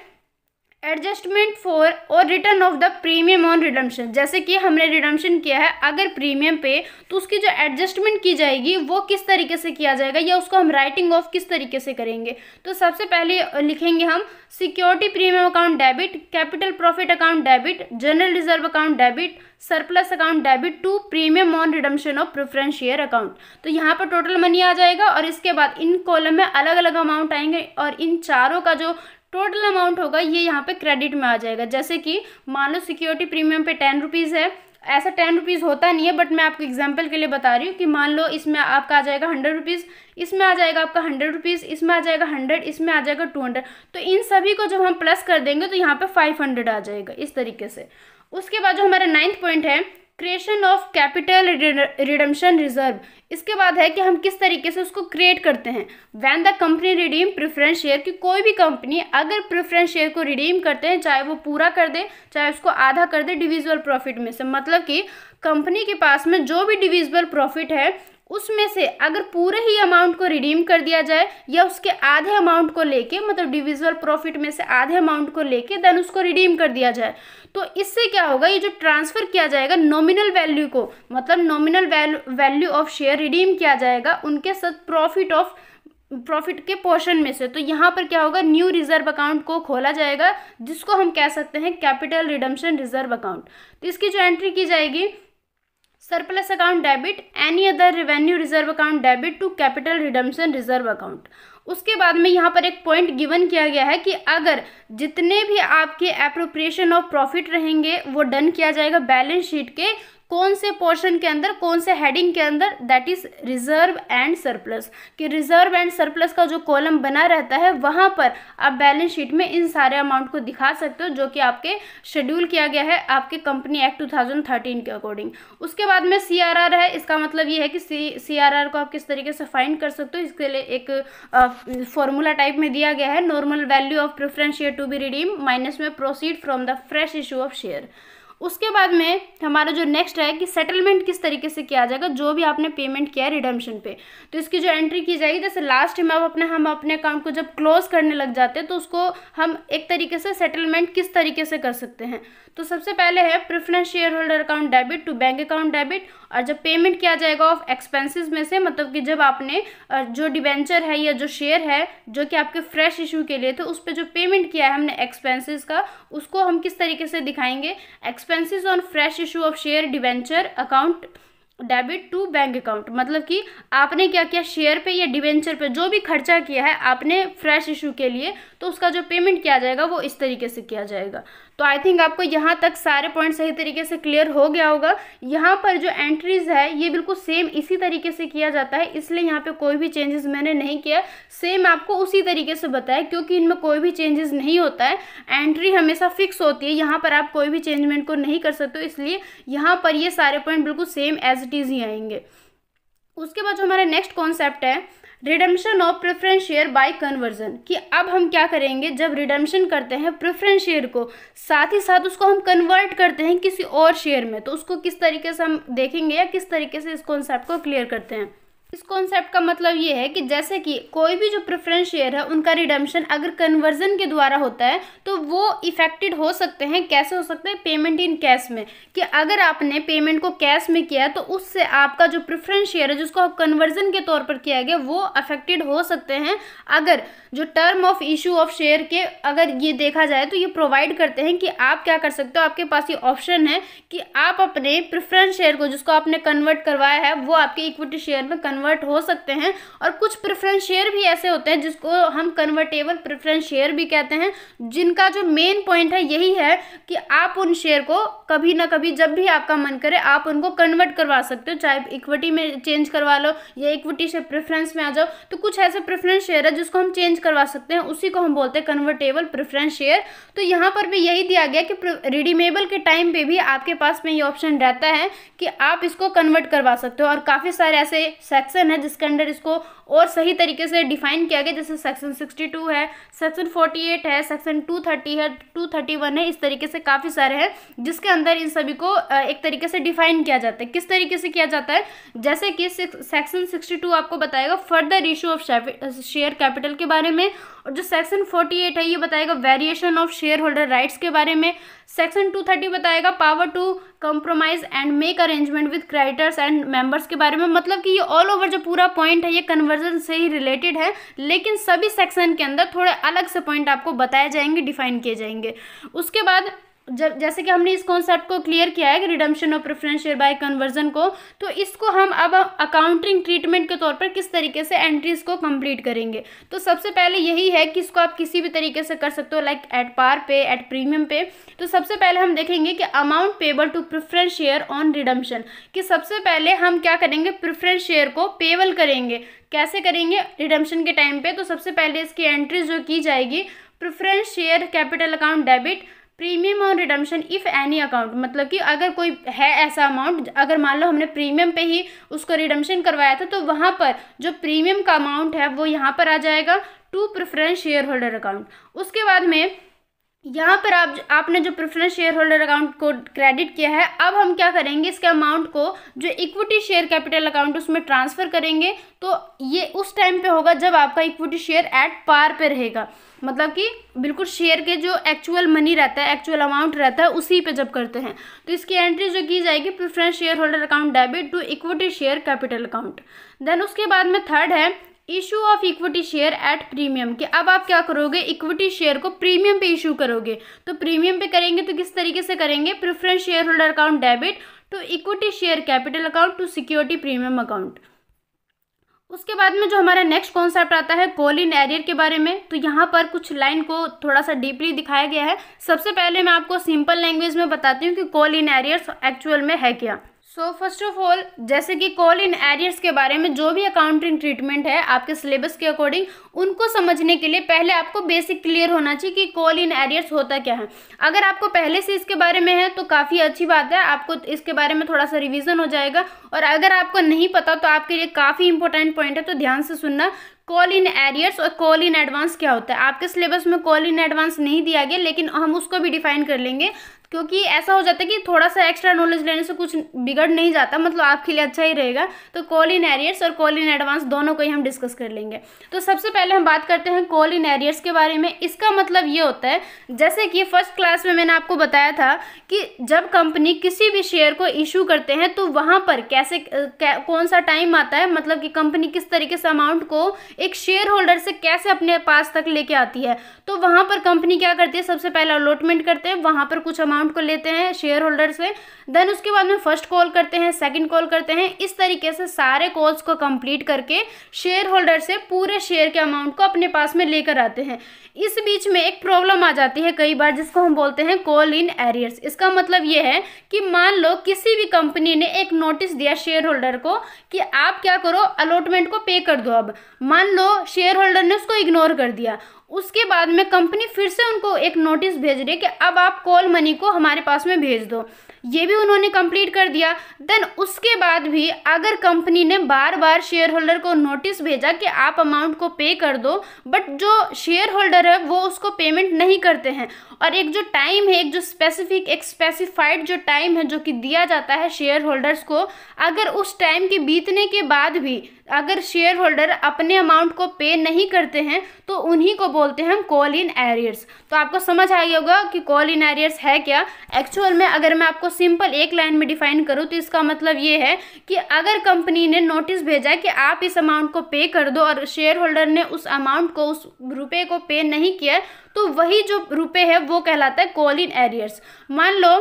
एडजस्टमेंट फॉर और return of the premium on redemption. जैसे कि हमने रिडम्पशन किया है अगर प्रीमियम पे, तो उसकी जो एडजस्टमेंट की जाएगी वो किस तरीके से किया जाएगा, या उसको हम राइटिंग ऑफ किस तरीके से करेंगे। तो सबसे पहले लिखेंगे हम security premium account debit, capital profit account debit, general reserve account debit, surplus account debit to premium on redemption of preference share account. तो यहाँ पर टोटल मनी आ जाएगा और इसके बाद इन कॉलम में अलग अलग अमाउंट आएंगे और इन चारों का जो टोटल अमाउंट होगा ये यहाँ पे क्रेडिट में आ जाएगा। जैसे कि मान लो सिक्योरिटी प्रीमियम पे 10 रुपीज़ है, ऐसा 10 रुपीज़ होता नहीं है, बट मैं आपको एग्जांपल के लिए बता रही हूँ कि मान लो इसमें आपका आ जाएगा 100 रुपीज़, इसमें आ जाएगा आपका 100 रुपीज़, इसमें आ जाएगा 100, इसमें आ जाएगा 200। तो इन सभी को जब हम प्लस कर देंगे तो यहाँ पे 500 आ जाएगा इस तरीके से। उसके बाद जो हमारा 9th पॉइंट है, creation of capital redemption reserve. इसके बाद है कि हम किस तरीके से उसको क्रिएट करते हैं। When the company redeem preference share, कि कोई भी कंपनी अगर प्रेफरेंस शेयर को रिडीम करते हैं, चाहे वो पूरा कर दे चाहे उसको आधा कर दे डिविजिबल प्रॉफिट में से, मतलब कि कंपनी के पास में जो भी डिविजिबल प्रॉफिट है उसमें से अगर पूरे ही अमाउंट को रिडीम कर दिया जाए या उसके आधे अमाउंट को लेके, मतलब डिविजिबल प्रॉफिट में से आधे अमाउंट को लेके देन उसको रिडीम कर दिया जाए, तो इससे क्या होगा, ये जो ट्रांसफर किया जाएगा नॉमिनल वैल्यू को, मतलब nominal value of share redeem किया जाएगा उनके साथ प्रॉफिट के पोर्शन में से। तो यहाँ पर क्या होगा, न्यू रिजर्व अकाउंट को खोला जाएगा जिसको हम कह सकते हैं कैपिटल रिडम्पशन रिजर्व अकाउंट। तो इसकी जो एंट्री की जाएगी, surplus account debit any other revenue reserve account debit to capital redemption reserve account. उसके बाद में यहाँ पर एक पॉइंट गिवन किया गया है कि अगर जितने भी आपके एप्रोप्रिएशन ऑफ प्रॉफिट रहेंगे वो डन किया जाएगा बैलेंस शीट के कौन से पोर्शन के अंदर, कौन से हेडिंग के अंदर, that is reserve and surplus. कि रिजर्व एंड सरप्लस का जो कॉलम बना रहता है वहाँ पर आप बैलेंस शीट में इन सारे अमाउंट को दिखा सकते हो जो कि आपके शेड्यूल किया गया है आपके कंपनी एक्ट 2013 के अकॉर्डिंग। उसके बाद में CRR है, इसका मतलब ये है कि CRR को आप किस तरीके से फाइंड कर सकते हो, इसके लिए एक फॉर्मूला टाइप में दिया गया है, normal value of preference share to be redeem minus में proceed from the fresh issue of share. उसके बाद में हमारा जो नेक्स्ट है कि सेटलमेंट किस तरीके से किया जाएगा जो भी आपने पेमेंट किया है रिडम्पशन पे। तो इसकी जो एंट्री की जाएगी, जैसे लास्ट में हम अपने अकाउंट को जब क्लोज करने लग जाते हैं तो उसको हम एक तरीके से सेटलमेंट किस तरीके से कर सकते हैं। तो सबसे पहले है preference share holder account debit to bank account debit, और जब पेमेंट किया जाएगा ऑफ एक्सपेंसेस में से, मतलब कि जब आपने जो डिबेंचर है या जो शेयर है जो कि आपके फ्रेश इशू के लिए थे उस पर जो पेमेंट किया है हमने एक्सपेंसेस का, उसको हम किस तरीके से दिखाएंगे, expenses on fresh issue of share debenture account debit to bank account. मतलब कि आपने क्या किया, शेयर पे या डिबेंचर पे जो भी खर्चा किया है आपने फ्रेश इशू के लिए, तो उसका जो पेमेंट किया जाएगा वो इस तरीके से किया जाएगा। तो आई थिंक आपको यहाँ तक सारे पॉइंट सही तरीके से क्लियर हो गया होगा। यहाँ पर जो एंट्रीज है ये बिल्कुल सेम इसी तरीके से किया जाता है, इसलिए यहाँ पे कोई भी चेंजेस मैंने नहीं किया, सेम आपको उसी तरीके से बताया क्योंकि इनमें कोई भी चेंजेस नहीं होता है, एंट्री हमेशा फिक्स होती है, यहाँ पर आप कोई भी चेंजमेंट को नहीं कर सकते हो, इसलिए यहाँ पर ये सारे पॉइंट बिल्कुल सेम एज इट इज ही आएंगे। उसके बाद जो हमारा नेक्स्ट कॉन्सेप्ट है redemption of preference share by conversion, कि अब हम क्या करेंगे जब रिडम्पशन करते हैं प्रेफरेंस शेयर को, साथ ही साथ उसको हम कन्वर्ट करते हैं किसी और शेयर में, तो उसको किस तरीके से हम देखेंगे या किस तरीके से इस कॉन्सेप्ट को क्लियर करते हैं। इस कॉन्सेप्ट का मतलब ये है कि जैसे कि कोई भी जो प्रेफरेंस शेयर है उनका रिडम्पशन अगर कन्वर्जन के द्वारा होता है तो वो इफेक्टेड हो सकते हैं। कैसे हो सकते हैं? पेमेंट इन कैश में, कि अगर आपने पेमेंट को कैश में किया तो उससे आपका जो प्रेफरेंस शेयर है जिसको कन्वर्जन के तौर पर किया गया वो अफेक्टेड हो सकते हैं। अगर जो term of issue of share के अगर ये देखा जाए तो ये प्रोवाइड करते हैं कि आप क्या कर सकते हो, आपके पास ये ऑप्शन है कि आप अपने प्रेफरेंस शेयर को जिसको आपने कन्वर्ट करवाया है वो आपके इक्विटी शेयर में कन्वर्ट हो सकते हैं। और कुछ प्रेफरेंस शेयर भी ऐसे होते हैं जिसको हम कन्वर्टेबल प्रेफरेंस शेयर भी कहते हैं, जिनका जो मेन पॉइंट है यही है कि आप उन शेयर को कभी ना कभी जब भी आपका मन करे आप उनको कन्वर्ट करवा सकते हो, चाहे इक्विटी में चेंज करवा लो या इक्विटी से प्रेफरेंस में आ जाओ। तो कुछ ऐसे प्रेफरेंस शेयर है जिसको हम चेंज करवा सकते हैं, उसी को हम बोलते हैं कन्वर्टेबल प्रेफरेंस शेयर। तो यहाँ पर भी यही दिया गया कि रिडीमेबल के टाइम पे भी आपके पास में ये ऑप्शन रहता है कि आप इसको कन्वर्ट करवा सकते हो। और काफ़ी सारे ऐसे सेक्शन है जिसके अंदर इसको और सही तरीके से डिफाइन किया गया, जैसे सेक्शन 62 है, सेक्शन 48 है, सेक्शन 230 है, 231 है। इस तरीके से काफ़ी सारे हैं जिसके अंदर इन सभी को एक तरीके से डिफाइन किया जाता है। किस तरीके से किया जाता है? जैसे कि सेक्शन 62 आपको बताएगा further issue of share capital के बारे में, और जो सेक्शन 48 है ये बताएगा variation of share holder rights के बारे में। सेक्शन 230 बताएगा power to compromise and make arrangement with creditors and members के बारे में। मतलब कि ये ऑल ओवर जो पूरा पॉइंट है ये कन्वर्जन से ही रिलेटेड है, लेकिन सभी सेक्शन के अंदर थोड़े अलग से पॉइंट आपको बताए जाएंगे, डिफाइन किए जाएंगे। उसके बाद जैसे कि हमने इस कॉन्सेप्ट को क्लियर किया है कि redemption of preference share by conversion को, तो इसको हम अब अकाउंटिंग ट्रीटमेंट के तौर पर किस तरीके से एंट्रीज को कंप्लीट करेंगे। तो सबसे पहले यही है कि इसको आप किसी भी तरीके से कर सकते हो, लाइक एट पार पे, एट प्रीमियम पे। तो सबसे पहले हम देखेंगे कि amount payable to preference share on redemption, कि सबसे पहले हम क्या करेंगे, प्रेफरेंस शेयर को पेबल करेंगे। कैसे करेंगे? रिडम्पशन के टाइम पे। तो सबसे पहले इसकी एंट्रीज जो की जाएगी, preference share capital account debit, premium on redemption if any account, मतलब कि अगर कोई है ऐसा अमाउंट, अगर मान लो हमने प्रीमियम पे ही उसको रिडम्पशन करवाया था तो वहाँ पर जो प्रीमियम का अमाउंट है वो यहाँ पर आ जाएगा to preference share holder account. उसके बाद में यहाँ पर आपने जो प्रेफरेंस शेयर होल्डर अकाउंट को क्रेडिट किया है, अब हम क्या करेंगे, इसके अमाउंट को जो इक्विटी शेयर कैपिटल अकाउंट उसमें ट्रांसफ़र करेंगे। तो ये उस टाइम पे होगा जब आपका इक्विटी शेयर एट पार पे रहेगा, मतलब कि बिल्कुल शेयर के जो एक्चुअल मनी रहता है, एक्चुअल अमाउंट रहता है, उसी पे जब करते हैं। तो इसकी एंट्री जो की जाएगी, preference share holder account debit to equity share capital account. Then उसके बाद में थर्ड है issue of equity share at premium, कि अब आप क्या करोगे, इक्विटी शेयर को प्रीमियम पे इशू करोगे। तो प्रीमियम पे करेंगे तो किस तरीके से करेंगे, preference share holder account debit to equity share capital account to security premium account. उसके बाद में जो हमारा नेक्स्ट कॉन्सेप्ट आता है कॉल इन एरियर के बारे में। तो यहाँ पर कुछ लाइन को थोड़ा सा डीपली दिखाया गया है। सबसे पहले मैं आपको सिंपल लैंग्वेज में बताती हूँ कि कॉल इन एरियर्स एक्चुअल में है क्या। सो फर्स्ट ऑफ ऑल, जैसे कि कॉल इन एरियर्स के बारे में जो भी अकाउंटिंग ट्रीटमेंट है आपके सिलेबस के अकॉर्डिंग, उनको समझने के लिए पहले आपको बेसिक क्लियर होना चाहिए कि कॉल इन एरियर्स होता क्या है। अगर आपको पहले से इसके बारे में है तो काफ़ी अच्छी बात है, आपको इसके बारे में थोड़ा सा रिवीजन हो जाएगा। और अगर आपको नहीं पता तो आपके लिए काफ़ी इंपॉर्टेंट पॉइंट है, तो ध्यान से सुनना। कॉल इन एरियर्स और कॉल इन एडवांस क्या होता है। आपके सिलेबस में कॉल इन एडवांस नहीं दिया गया, लेकिन हम उसको भी डिफाइन कर लेंगे, क्योंकि ऐसा हो जाता है कि थोड़ा सा एक्स्ट्रा नॉलेज लेने से कुछ बिगड़ नहीं जाता, मतलब आपके लिए अच्छा ही रहेगा। तो कॉल इन एरियर्स और कॉल इन एडवांस दोनों को ही हम डिस्कस कर लेंगे। तो सबसे पहले हम बात करते हैं कॉल इन एरियर्स के बारे में। इसका मतलब ये होता है, जैसे कि फर्स्ट क्लास में मैंने आपको बताया था कि जब कंपनी किसी भी शेयर को इशू करते हैं तो वहाँ पर कैसे कौन सा टाइम आता है, मतलब कि कंपनी किस तरीके से अमाउंट को एक शेयर होल्डर से कैसे अपने पास तक लेके आती है। तो वहाँ पर कंपनी क्या करती है, सबसे पहले अलॉटमेंट करते हैं, वहाँ पर कुछ अमाउंट को लेते हैं शेयर होल्डर से। देन उसके बाद में फर्स्ट कॉल करते हैं, सेकंड कॉल करते हैं। इस तरीके से सारे कॉल्स को कंप्लीट करके शेयर होल्डर से पूरे शेयर के अमाउंट को अपने पास में लेकर आते हैं। इस बीच में एक प्रॉब्लम आ जाती है कई बार, जिसको हम बोलते हैं कॉल इन एरियर्स। इसका मतलब ये है कि मान लो किसी भी कंपनी ने एक नोटिस दिया शेयर होल्डर को कि आप क्या करो, अलॉटमेंट को पे कर दो। अब मान लो शेयर होल्डर ने उसको इग्नोर कर दिया, उसके बाद में कंपनी फिर से उनको एक नोटिस भेज रही है कि अब आप कॉल मनी को हमारे पास में भेज दो। ये भी उन्होंने कंप्लीट कर दिया। देन उसके बाद भी अगर कंपनी ने बार बार शेयर होल्डर को नोटिस भेजा कि आप अमाउंट को पे कर दो, बट जो शेयर होल्डर है वो उसको पेमेंट नहीं करते हैं, और एक जो टाइम है, एक जो स्पेसिफाइड जो टाइम है जो कि दिया जाता है शेयर होल्डर्स को, अगर उस टाइम के बीतने के बाद भी अगर शेयर होल्डर अपने अमाउंट को पे नहीं करते हैं तो उन्हीं को बोलते हैं हम कॉल इन एरियर्स। तो आपको समझ आ गया होगा कि कॉल इन एरियर्स है क्या। एक्चुअल में अगर मैं आपको सिंपल एक लाइन में डिफाइन करूँ तो इसका मतलब ये है कि अगर कंपनी ने नोटिस भेजा है कि आप इस अमाउंट को पे कर दो और शेयर होल्डर ने उस अमाउंट को, उस रुपए को पे नहीं किया, तो वही जो रुपए है वो कहलाता है कॉल इन एरियर्स। मान लो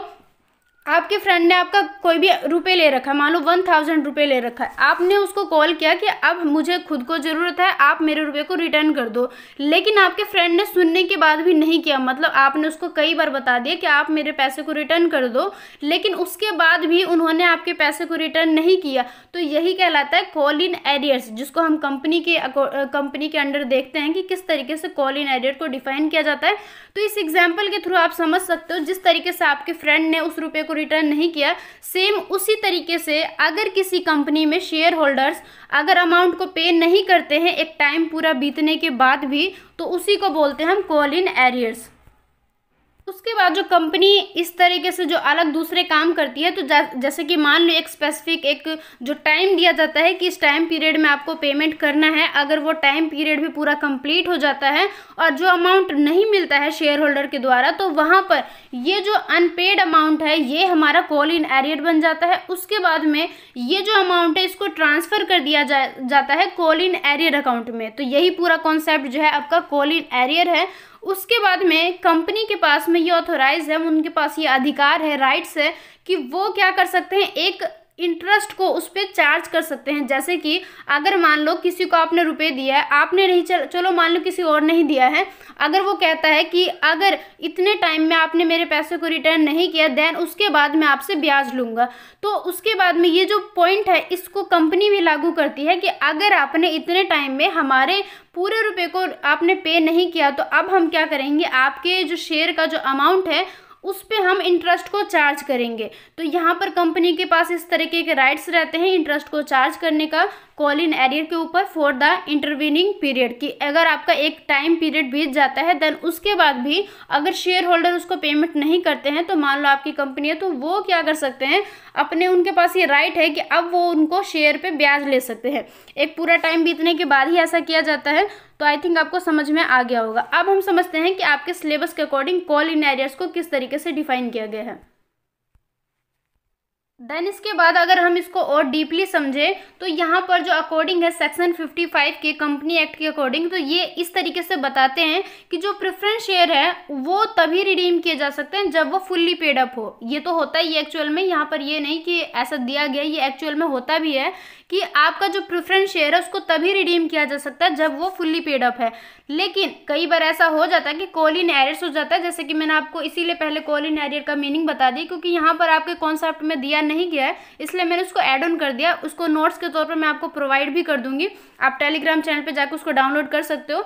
आपके फ्रेंड ने आपका कोई भी रुपए ले रखा है, मान लो 1000 रुपये ले रखा है, आपने उसको कॉल किया कि अब मुझे खुद को ज़रूरत है, आप मेरे रुपए को रिटर्न कर दो, लेकिन आपके फ्रेंड ने सुनने के बाद भी नहीं किया, मतलब आपने उसको कई बार बता दिया कि आप मेरे पैसे को रिटर्न कर दो, लेकिन उसके बाद भी उन्होंने आपके पैसे को रिटर्न नहीं किया, तो यही कहलाता है कॉल इन एरियर्स, जिसको हम कंपनी के अंडर देखते हैं कि किस तरीके से कॉल इन एरियर को डिफाइन किया जाता है। तो इस एग्जाम्पल के थ्रू आप समझ सकते हो, जिस तरीके से आपके फ्रेंड ने उस रुपये को रिटर्न नहीं किया, सेम उसी तरीके से अगर किसी कंपनी में शेयर होल्डर्स अगर अमाउंट को पे नहीं करते हैं एक टाइम पूरा बीतने के बाद भी, तो उसी को बोलते हैं हम कॉल इन एरियर्स। उसके बाद जो कंपनी इस तरीके से जो अलग दूसरे काम करती है, तो जैसे कि मान लो एक स्पेसिफिक एक जो टाइम दिया जाता है कि इस टाइम पीरियड में आपको पेमेंट करना है, अगर वो टाइम पीरियड भी पूरा कंप्लीट हो जाता है और जो अमाउंट नहीं मिलता है शेयर होल्डर के द्वारा, तो वहाँ पर ये जो अनपेड अमाउंट है ये हमारा कॉल इन एरियर बन जाता है। उसके बाद में ये जो अमाउंट है इसको ट्रांसफ़र कर दिया जाता है कॉल इन एरियर अकाउंट में। तो यही पूरा कॉन्सेप्ट जो है आपका कॉल इन एरियर है। उसके बाद में कंपनी के पास में ये ऑथोराइज है, उनके पास ये अधिकार है, राइट्स है कि वो क्या कर सकते हैं, एक इंटरेस्ट को उस पर चार्ज कर सकते हैं। जैसे कि अगर मान लो किसी को आपने रुपए दिया है, आपने नहीं, चलो मान लो किसी और नहीं दिया है, अगर वो कहता है कि अगर इतने टाइम में आपने मेरे पैसे को रिटर्न नहीं किया देन उसके बाद मैं आपसे ब्याज लूँगा, तो उसके बाद में ये जो पॉइंट है इसको कंपनी भी लागू करती है कि अगर आपने इतने टाइम में हमारे पूरे रुपए को आपने पे नहीं किया तो अब हम क्या करेंगे, आपके जो शेयर का जो अमाउंट है उस पे हम इंटरेस्ट को चार्ज करेंगे। तो यहाँ पर कंपनी के पास इस तरीके के राइट्स रहते हैं इंटरेस्ट को चार्ज करने का कॉल इन एरियर के ऊपर फॉर द इंटरवीनिंग पीरियड, कि अगर आपका एक टाइम पीरियड बीत जाता है देन उसके बाद भी अगर शेयर होल्डर उसको पेमेंट नहीं करते हैं, तो मान लो आपकी कंपनी है, तो वो क्या कर सकते हैं, अपने उनके पास ये राइट है कि अब वो उनको शेयर पे ब्याज ले सकते हैं। एक पूरा टाइम बीतने के बाद ही ऐसा किया जाता है। तो आई थिंक आपको समझ में आ गया होगा। अब हम समझते हैं कि आपके सिलेबस के अकॉर्डिंग कॉल इन एरियर्स को किस तरीके से डिफाइन किया गया है। देन इसके बाद अगर हम इसको और डीपली समझें तो यहाँ पर जो अकॉर्डिंग है सेक्शन 55 के कंपनी एक्ट के अकॉर्डिंग, तो ये इस तरीके से बताते हैं कि जो प्रेफरेंस शेयर है वो तभी रिडीम किए जा सकते हैं जब वो फुल्ली पेड अप हो। ये तो होता ही एक्चुअल में, यहाँ पर ये नहीं कि ऐसा दिया गया, ये एक्चुअल में होता भी है कि आपका जो प्रेफरेंस शेयर है उसको तभी रिडीम किया जा सकता है जब वो फुल्ली पेड अप है। लेकिन कई बार ऐसा हो जाता है कि कॉल इन एरियर्स हो जाता है, जैसे कि मैंने आपको इसीलिए पहले कॉल इन एरियर का मीनिंग बता दी, क्योंकि यहाँ पर आपके कॉन्सेप्ट में दिया नहीं गया है, इसलिए मैंने उसको ऐड ऑन कर दिया। उसको नोट्स के तौर पर मैं आपको प्रोवाइड भी कर दूंगी, आप टेलीग्राम चैनल पे जाकर उसको डाउनलोड कर सकते हो।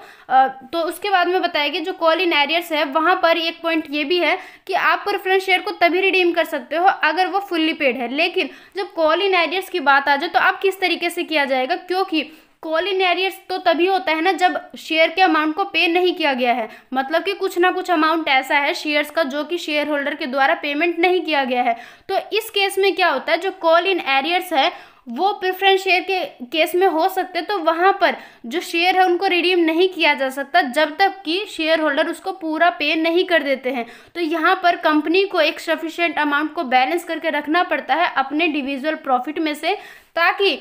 तो उसके बाद में बताया कि जो कॉल इन एरियर्स है वहाँ पर एक पॉइंट ये भी है कि आप प्रेफरेंस शेयर को तभी रिडीम कर सकते हो अगर वो फुल्ली पेड है। लेकिन जब कॉल इन एरियर्स की बात आ जाए तो आप किस तरीके से किया जाएगा, क्योंकि कॉल इन एरियर्स तो तभी होता है ना जब शेयर के अमाउंट को पे नहीं किया गया है, मतलब कि कुछ ना कुछ अमाउंट ऐसा है शेयर्स का जो कि शेयर होल्डर के द्वारा पेमेंट नहीं किया गया है। तो इस केस में क्या होता है, जो कॉल इन एरियर्स है वो प्रेफरेंस शेयर के केस में हो सकते, तो वहाँ पर जो शेयर है उनको रिडीम नहीं किया जा सकता जब तक कि शेयर होल्डर उसको पूरा पे नहीं कर देते हैं। तो यहाँ पर कंपनी को एक सफिशिएंट अमाउंट को बैलेंस करके रखना पड़ता है अपने इंडिविजुअल प्रॉफिट में से, ताकि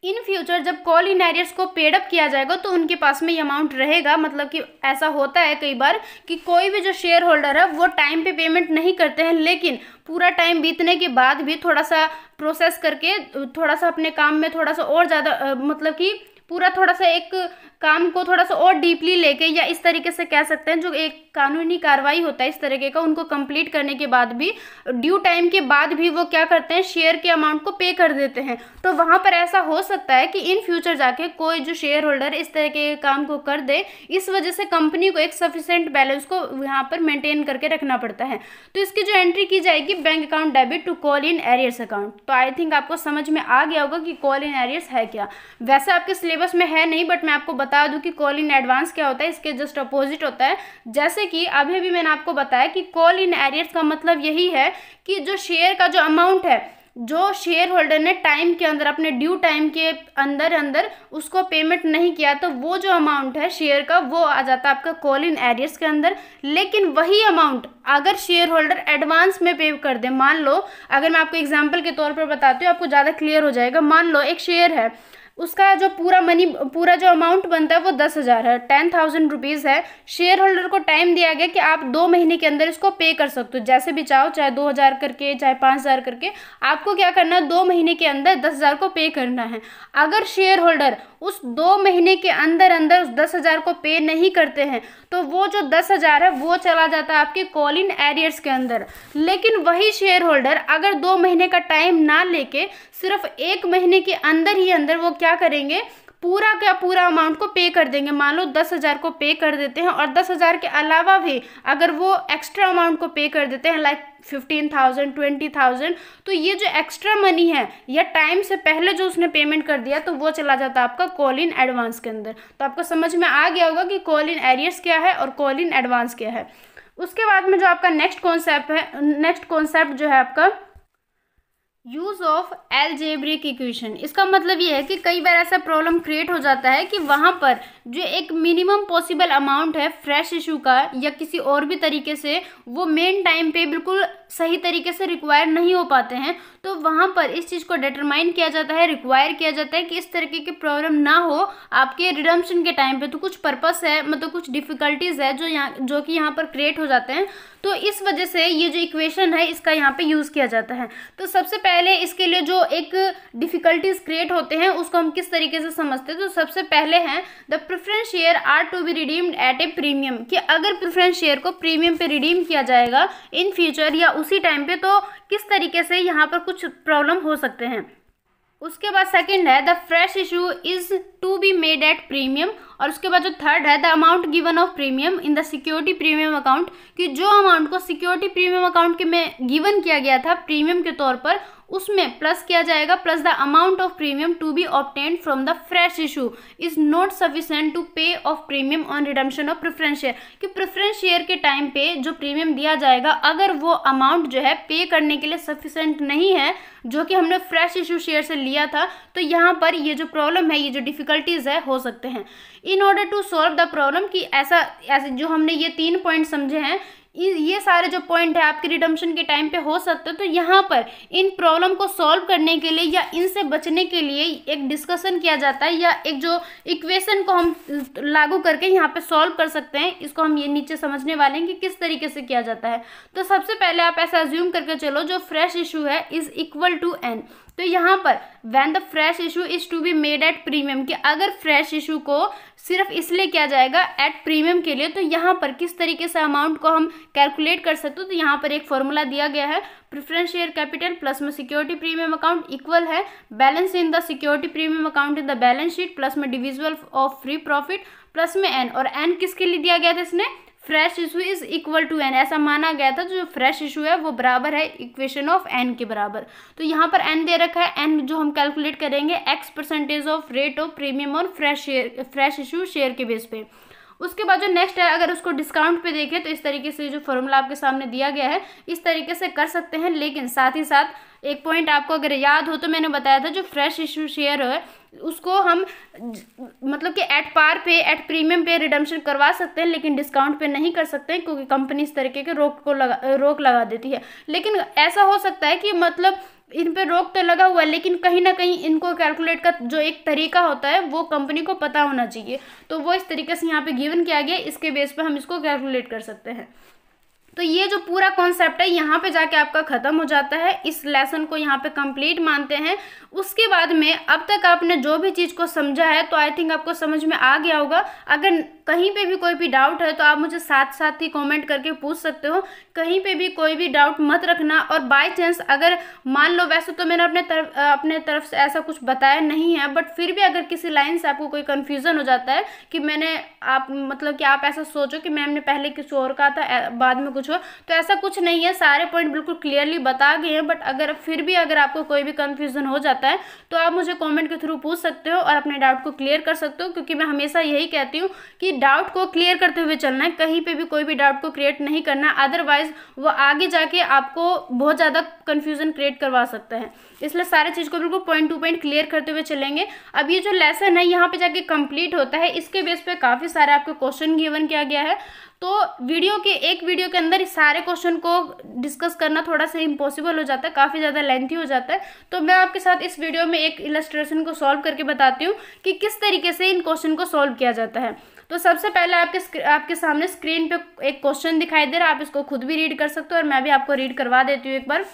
इन फ्यूचर जब कॉल इन एरियर्स को पेड अप किया जाएगा तो उनके पास में ये अमाउंट रहेगा। मतलब कि ऐसा होता है कई बार कि कोई भी जो शेयर होल्डर है वो टाइम पे पेमेंट नहीं करते हैं, लेकिन पूरा टाइम बीतने के बाद भी थोड़ा सा प्रोसेस करके थोड़ा सा अपने काम में थोड़ा सा और ज़्यादा मतलब कि पूरा थोड़ा सा एक काम को थोड़ा सा और डीपली लेके, या इस तरीके से कह सकते हैं जो एक कानूनी कार्रवाई होता है इस तरीके का, उनको कंप्लीट करने के बाद भी ड्यू टाइम के बाद भी वो क्या करते हैं, शेयर के अमाउंट को पे कर देते हैं। तो वहाँ पर ऐसा हो सकता है कि इन फ्यूचर जाके कोई जो शेयर होल्डर इस तरह के काम को कर दे, इस वजह से कंपनी को एक सफिशिएंट बैलेंस को यहाँ पर मेंटेन करके रखना पड़ता है। तो इसकी जो एंट्री की जाएगी bank account debit to call in arrears account. तो आई थिंक आपको समझ में आ गया होगा कि कॉल इन एरियर्स है क्या। वैसे आपके सिलेबस में है नहीं, बट मैं आपको बता दूं कि कॉल इन एडवांस क्या होता है, इसके जस्ट अपोजिट होता है। जैसे कि अभी भी मैंने आपको बताया कि कॉल इन एरियर्स का मतलब यही है कि जो शेयर का जो अमाउंट है जो शेयर होल्डर ने टाइम के अंदर, अपने ड्यू टाइम के अंदर अंदर उसको पेमेंट नहीं किया, तो वो जो अमाउंट है शेयर का वो आ जाता है आपका कॉल इन एरियर्स के अंदर। लेकिन वही अमाउंट अगर शेयर होल्डर एडवांस में पे कर दे, मान लो अगर मैं आपको एग्जांपल के तौर पर बताती हूँ, आपको ज़्यादा क्लियर हो जाएगा। मान लो एक शेयर है, उसका जो पूरा जो अमाउंट बनता है वो 10,000 है, 10,000 रुपीज़ है। शेयर होल्डर को टाइम दिया गया कि आप 2 महीने के अंदर इसको पे कर सकते हो, जैसे भी चाहो, चाहे 2,000 करके, चाहे 5,000 करके। आपको क्या करना है, 2 महीने के अंदर 10,000 को पे करना है। अगर शेयर होल्डर उस 2 महीने के अंदर अंदर उस 10,000 को पे नहीं करते हैं तो वो जो 10,000 है वो चला जाता है आपके कॉल इन एरियर्स के अंदर। लेकिन वही शेयर होल्डर अगर 2 महीने का टाइम ना लेके सिर्फ 1 महीने के अंदर ही अंदर वो क्या करेंगे, पूरा का पूरा अमाउंट को पे कर देंगे। मान लो 10,000 को पे कर देते हैं और 10,000 के अलावा भी अगर वो एक्स्ट्रा अमाउंट को पे कर देते हैं, लाइक 15,000, 20,000, तो ये जो एक्स्ट्रा मनी है या टाइम से पहले जो उसने पेमेंट कर दिया तो वो चला जाता है आपका कॉल इन एडवांस के अंदर। तो आपको समझ में आ गया होगा कि कॉल इन एरियर्स क्या है और कॉल इन एडवांस क्या है। उसके बाद में जो आपका नेक्स्ट कॉन्सेप्ट जो है आपका यूज़ ऑफ एलजेब्रिक इक्वेशन। इसका मतलब ये है कि कई बार ऐसा प्रॉब्लम क्रिएट हो जाता है कि वहाँ पर जो एक मिनिमम पॉसिबल अमाउंट है फ्रेश इशू का या किसी और भी तरीके से, वो मेन टाइम पे बिल्कुल सही तरीके से रिक्वायर नहीं हो पाते हैं। तो वहाँ पर इस चीज़ को डिटरमाइन किया जाता है, रिक्वायर किया जाता है कि इस तरीके की प्रॉब्लम ना हो आपके रिडम्पशन के टाइम पे। तो कुछ पर्पस है, मतलब कुछ डिफ़िकल्टीज़ है जो कि यहाँ पर क्रिएट हो जाते हैं। तो इस वजह से ये जो इक्वेशन है इसका यहाँ पे यूज़ किया जाता है। तो सबसे पहले इसके लिए जो एक डिफ़िकल्टीज क्रिएट होते हैं उसको हम किस तरीके से समझते हैं। तो सबसे पहले हैं the preference share are to be redeemed at a premium, कि अगर प्रेफरेंस शेयर को प्रीमियम पे रिडीम किया जाएगा इन फ्यूचर या उसी टाइम पे, तो किस तरीके से यहाँ पर कुछ प्रॉब्लम हो सकते हैं। उसके बाद सेकंड है the fresh issue is to be made at premium, और उसके बाद जो थर्ड है the amount given of premium in the security premium account, कि जो अमाउंट को सिक्योरिटी प्रीमियम अकाउंट के में गिवन किया गया था प्रीमियम के तौर पर, उसमें प्लस किया जाएगा, plus the amount of premium to be obtained from the fresh issue is not sufficient to pay off premium on redemption of preference share, कि प्रेफरेंस शेयर के टाइम पे जो प्रीमियम दिया जाएगा अगर वो अमाउंट जो है पे करने के लिए सफिशिएंट नहीं है जो कि हमने फ्रेश इशू शेयर से लिया था, तो यहाँ पर ये जो प्रॉब्लम है, ये जो डिफिकल्टीज है हो सकते हैं। In order to solve the problem, कि ऐसे जो हमने ये 3 पॉइंट समझे हैं, ये सारे जो पॉइंट है आपके रिडम्पशन के टाइम पे हो सकते हैं। तो यहाँ पर इन प्रॉब्लम को सॉल्व करने के लिए या इनसे बचने के लिए एक डिस्कशन किया जाता है, या एक जो इक्वेशन को हम लागू करके यहाँ पे सॉल्व कर सकते हैं, इसको हम ये नीचे समझने वाले हैं कि किस तरीके से किया जाता है। तो सबसे पहले आप ऐसा अज्यूम करके चलो जो फ्रेश इशू है इज इक्वल टू एन। तो यहाँ पर when the fresh issue is to be made at premium, कि अगर फ्रेश इशू को सिर्फ इसलिए किया जाएगा एट प्रीमियम के लिए, तो यहाँ पर किस तरीके से अमाउंट को हम कैलकुलेट कर सकते हो। तो यहाँ पर एक फॉर्मूला दिया गया है, प्रेफरेंस शेयर कैपिटल प्लस में सिक्योरिटी प्रीमियम अकाउंट इक्वल है balance in the security premium account in the balance sheet plus में divisible of free profit plus में एन, और एन किसके लिए दिया गया था, इसने fresh issue is equal to N, ऐसा माना गया था। जो फ्रेश इशू है वो बराबर है इक्वेशन ऑफ एन के बराबर। तो यहाँ पर एन दे रखा है, एन जो हम कैलकुलेट करेंगे x% of rate of premium on fresh issue share के बेस पे। उसके बाद जो नेक्स्ट है, अगर उसको डिस्काउंट पे देखें तो इस तरीके से जो फॉर्मूला आपके सामने दिया गया है इस तरीके से कर सकते हैं। लेकिन साथ ही साथ एक पॉइंट आपको अगर याद हो तो मैंने बताया था जो फ्रेश इशू शेयर है उसको हम मतलब कि एट पार पे, एट प्रीमियम पे रिडम्पशन करवा सकते हैं, लेकिन डिस्काउंट पे नहीं कर सकते हैं क्योंकि कंपनी इस तरीके के रोक लगा देती है। लेकिन ऐसा हो सकता है कि मतलब इन पे रोक तो लगा हुआ है लेकिन कहीं ना कहीं इनको कैलकुलेट का जो एक तरीका होता है वो कंपनी को पता होना चाहिए, तो वो इस तरीके से यहाँ पे गिवन किया गया, इसके बेस पे हम इसको कैलकुलेट कर सकते हैं। तो ये जो पूरा कॉन्सेप्ट है यहाँ पे जाके आपका ख़त्म हो जाता है। इस लेसन को यहाँ पे कंप्लीट मानते हैं। उसके बाद में अब तक आपने जो भी चीज़ को समझा है तो आई थिंक आपको समझ में आ गया होगा। अगर कहीं पे भी कोई भी डाउट है तो आप मुझे साथ साथ ही कमेंट करके पूछ सकते हो, कहीं पे भी कोई भी डाउट मत रखना। और बाय चांस अगर मान लो, वैसे तो मैंने अपने तरफ से ऐसा कुछ बताया नहीं है, बट फिर भी अगर किसी लाइन से आपको कोई कन्फ्यूज़न हो जाता है कि मैंने आप मतलब कि आप ऐसा सोचो कि मैम ने पहले कुछ और कहा था बाद में कुछ कुछ हो, तो ऐसा कुछ नहीं है, सारे पॉइंट बिल्कुल क्लियरली बता गए हैं। बट अगर फिर भी अगर आपको कोई भी कन्फ्यूज़न हो जाता है तो आप मुझे कॉमेंट के थ्रू पूछ सकते हो और अपने डाउट को क्लियर कर सकते हो, क्योंकि मैं हमेशा यही कहती हूँ कि डाउट को क्लियर करते हुए चलना है, कहीं पे भी कोई भी डाउट को क्रिएट नहीं करना, अदरवाइज वो आगे जाके आपको बहुत ज़्यादा कन्फ्यूज़न क्रिएट करवा सकता है। इसलिए सारे चीज़ को बिल्कुल पॉइंट टू पॉइंट क्लियर करते हुए चलेंगे। अब ये जो लेसन है यहाँ पे जाके कंप्लीट होता है, इसके बेस पे काफ़ी सारे आपको क्वेश्चन गिवन किया गया है, तो एक वीडियो के अंदर इस सारे क्वेश्चन को डिस्कस करना थोड़ा सा इम्पॉसिबल हो जाता है, काफ़ी ज़्यादा लेंथी हो जाता है। तो मैं आपके साथ इस वीडियो में एक इलस्ट्रेशन को सॉल्व करके बताती हूँ कि किस तरीके से इन क्वेश्चन को सॉल्व किया जाता है। तो सबसे पहले आपके सामने स्क्रीन पे एक क्वेश्चन दिखाई दे रहा है, आप इसको खुद भी रीड कर सकते हो और मैं भी आपको रीड करवा देती हूँ एक बार।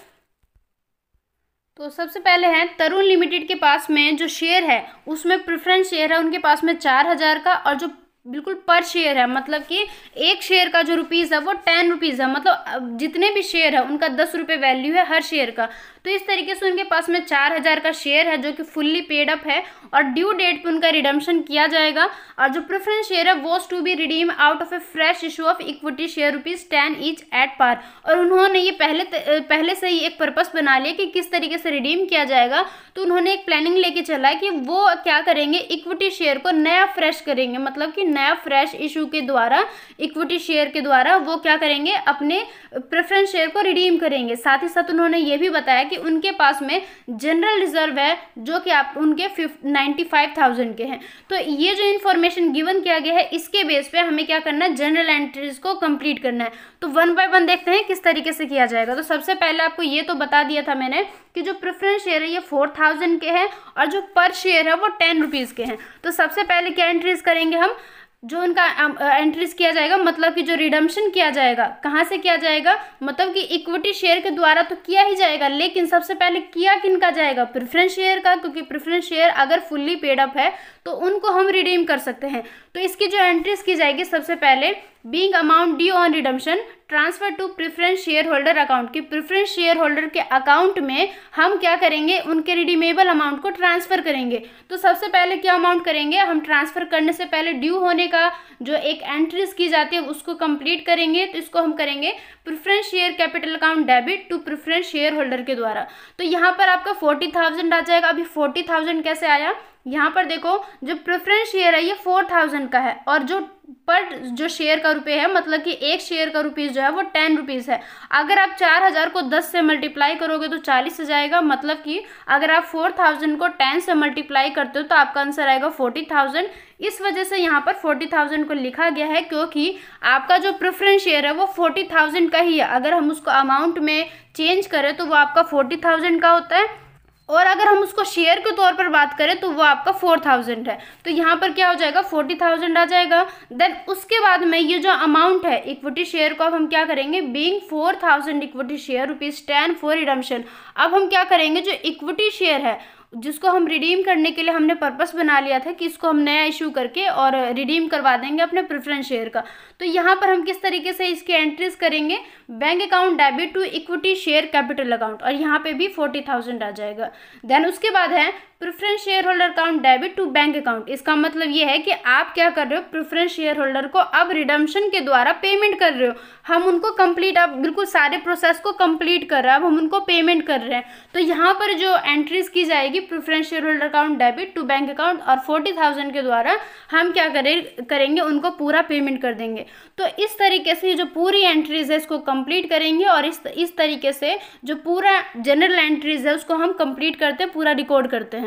तो सबसे पहले है, तरुण लिमिटेड के पास में जो शेयर है उसमें प्रेफरेंस शेयर है उनके पास में 4000 का, और जो बिल्कुल पर शेयर है, मतलब कि एक शेयर का जो रुपीज़ है वो 10 रुपीज़ है, मतलब जितने भी शेयर है उनका 10 रुपये वैल्यू है हर शेयर का। तो इस तरीके से उनके पास में 4000 का शेयर है जो कि फुल्ली पेड अप है और ड्यू डेट पे उनका रिडम्पशन किया जाएगा। और जो प्रेफरेंस शेयर है was to be redeem out of a fresh issue of equity share ₹10 each at par. और उन्होंने ये पहले से ही एक पर्पस बना लिया कि किस तरीके से रिडीम किया जाएगा। तो उन्होंने एक प्लानिंग लेके चला है कि वो क्या करेंगे, इक्विटी शेयर को नया फ्रेश करेंगे, मतलब कि नया फ्रेश इशू के द्वारा इक्विटी शेयर के द्वारा वो क्या करेंगे, अपने प्रेफरेंस शेयर को रिडीम करेंगे। साथ ही साथ उन्होंने ये भी बताया कि उनके पास में जनरल रिजर्व है जो कि आप उनके 95,000 के हैं। तो ये जो इन्फॉर्मेशन गिवन किया गया है इसके बेस पे हमें क्या करना है, जनरल एंट्रीज को कंप्लीट करना है। तो वन बाय वन देखते हैं किस तरीके से किया जाएगा। तो सबसे पहले आपको ये तो बता दिया था मैंने कि जो प्रेफरेंस शेयर है ये 4000 के हैं और जो पर शेयर है वो 10 रुपीज़ के हैं। तो सबसे पहले क्या एंट्रीज करेंगे हम, जो उनका एंट्रीज किया जाएगा, मतलब कि जो रिडम्पशन किया जाएगा कहाँ से किया जाएगा, मतलब कि इक्विटी शेयर के द्वारा तो किया ही जाएगा, लेकिन सबसे पहले किया किनका जाएगा, प्रेफरेंस शेयर का, क्योंकि प्रेफरेंस शेयर अगर फुल्ली पेड अप है तो उनको हम रिडीम कर सकते हैं। तो इसकी जो एंट्रीज की जाएगी, सबसे पहले being amount due on redemption transfer to preference share holder account, की प्रेफरेंस शेयर होल्डर के अकाउंट में हम क्या करेंगे, उनके रिडीमेबल अमाउंट को ट्रांसफर करेंगे। तो सबसे पहले क्या अमाउंट करेंगे, हम ट्रांसफर करने से पहले ड्यू होने का जो एक एंट्रीज की जाती है उसको कंप्लीट करेंगे। तो इसको हम करेंगे preference share capital account debit to preference share holder के द्वारा। तो यहाँ पर आपका 40,000 आ जाएगा। अभी 40,000 कैसे आया, यहाँ पर देखो जो प्रेफरेंस शेयर है ये 4000 का है और जो शेयर का रुपये है, मतलब कि एक शेयर का रुपीज़ जो है वो 10 रुपीज़ है। अगर आप 4000 को 10 से मल्टीप्लाई करोगे तो 40 से जाएगा, मतलब कि अगर आप 4000 को 10 से मल्टीप्लाई करते हो तो आपका आंसर आएगा 40,000। इस वजह से यहाँ पर 40,000 को लिखा गया है, क्योंकि आपका जो प्रेफरेंस शेयर है वो 40,000 का ही है। अगर हम उसको अमाउंट में चेंज करें तो वो आपका 40,000 का होता है, और अगर हम उसको शेयर के तौर पर बात करें तो वो आपका 4000 है। तो यहाँ पर क्या हो जाएगा, 40,000 आ जाएगा। देन उसके बाद में ये जो अमाउंट है इक्विटी शेयर को अब हम क्या करेंगे, being 4000 equity share ₹10 for redemption. अब हम क्या करेंगे, जो इक्विटी शेयर है जिसको हम रिडीम करने के लिए हमने पर्पस बना लिया था कि इसको हम नया इशू करके और रिडीम करवा देंगे अपने प्रेफरेंस शेयर का। तो यहाँ पर हम किस तरीके से इसकी एंट्रीज करेंगे, bank account debit to equity share capital account, और यहाँ पे भी 40,000 आ जाएगा। देन उसके बाद है preference share holder account debit to bank account. इसका मतलब ये है कि आप क्या कर रहे हो, प्रेफरेंस शेयर होल्डर को अब रिडम्पशन के द्वारा पेमेंट कर रहे हो। हम उनको कंप्लीट, आप बिल्कुल सारे प्रोसेस को कंप्लीट कर रहे हैं, अब हम उनको पेमेंट कर रहे हैं। तो यहाँ पर जो एंट्रीज की जाएगी preference share holder account debit to bank account, और 40,000 के द्वारा हम क्या करेंगे, उनको पूरा पेमेंट कर देंगे। तो इस तरीके से जो पूरी एंट्रीज है इसको कंप्लीट करेंगे, और इस तरीके से जो पूरा जनरल एंट्रीज है उसको हम कंप्लीट करते हैं, पूरा रिकॉर्ड करते हैं।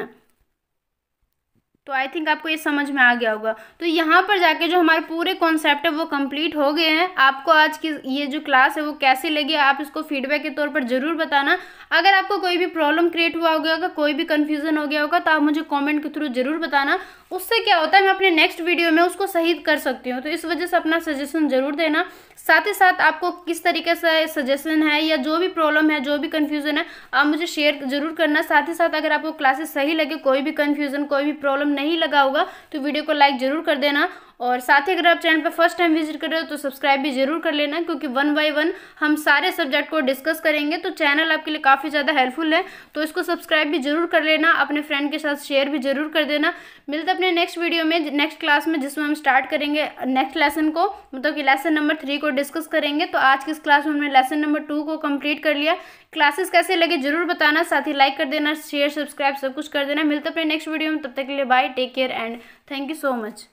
तो आई थिंक आपको ये समझ में आ गया होगा। तो यहाँ पर जाके जो हमारे पूरे कॉन्सेप्ट है वो कंप्लीट हो गए हैं। आपको आज की ये जो क्लास है वो कैसी लगी, आप इसको फीडबैक के तौर पर ज़रूर बताना। अगर आपको कोई भी प्रॉब्लम क्रिएट हुआ होगा, कोई भी कन्फ्यूज़न हो गया होगा, तो आप मुझे कमेंट के थ्रू ज़रूर बताना। उससे क्या होता है, मैं अपने नेक्स्ट वीडियो में उसको सही कर सकती हूँ। तो इस वजह से अपना सजेशन ज़रूर देना। साथ ही साथ आपको किस तरीके से सजेशन है या जो भी प्रॉब्लम है, जो भी कन्फ्यूज़न है, आप मुझे शेयर ज़रूर करना। साथ ही साथ अगर आपको क्लासेस सही लगे, कोई भी कन्फ्यूज़न, कोई भी प्रॉब्लम नहीं लगा होगा, तो वीडियो को लाइक ज़रूर कर देना। और साथ ही अगर आप चैनल पर फर्स्ट टाइम विजिट कर रहे हो तो सब्सक्राइब भी जरूर कर लेना, क्योंकि 1 बाय 1 हम सारे सब्जेक्ट को डिस्कस करेंगे, तो चैनल आपके लिए काफ़ी ज़्यादा हेल्पफुल है। तो इसको सब्सक्राइब भी जरूर कर लेना, अपने फ्रेंड के साथ शेयर भी जरूर कर देना। मिलते अपने नेक्स्ट वीडियो में, नेक्स्ट क्लास में, जिसमें हम स्टार्ट करेंगे नेक्स्ट लेसन को, मतलब कि लेसन नंबर 3 को डिस्कस करेंगे। तो आज की इस क्लास में हमने लेसन नंबर 2 को कंप्लीट कर लिया। क्लासेस कैसे लगे जरूर बताना, साथ ही लाइक कर देना, शेयर सब्सक्राइब सब कुछ कर देना। मिलते अपने नेक्स्ट वीडियो में, तब तक के लिए bye, take care and thank you so much.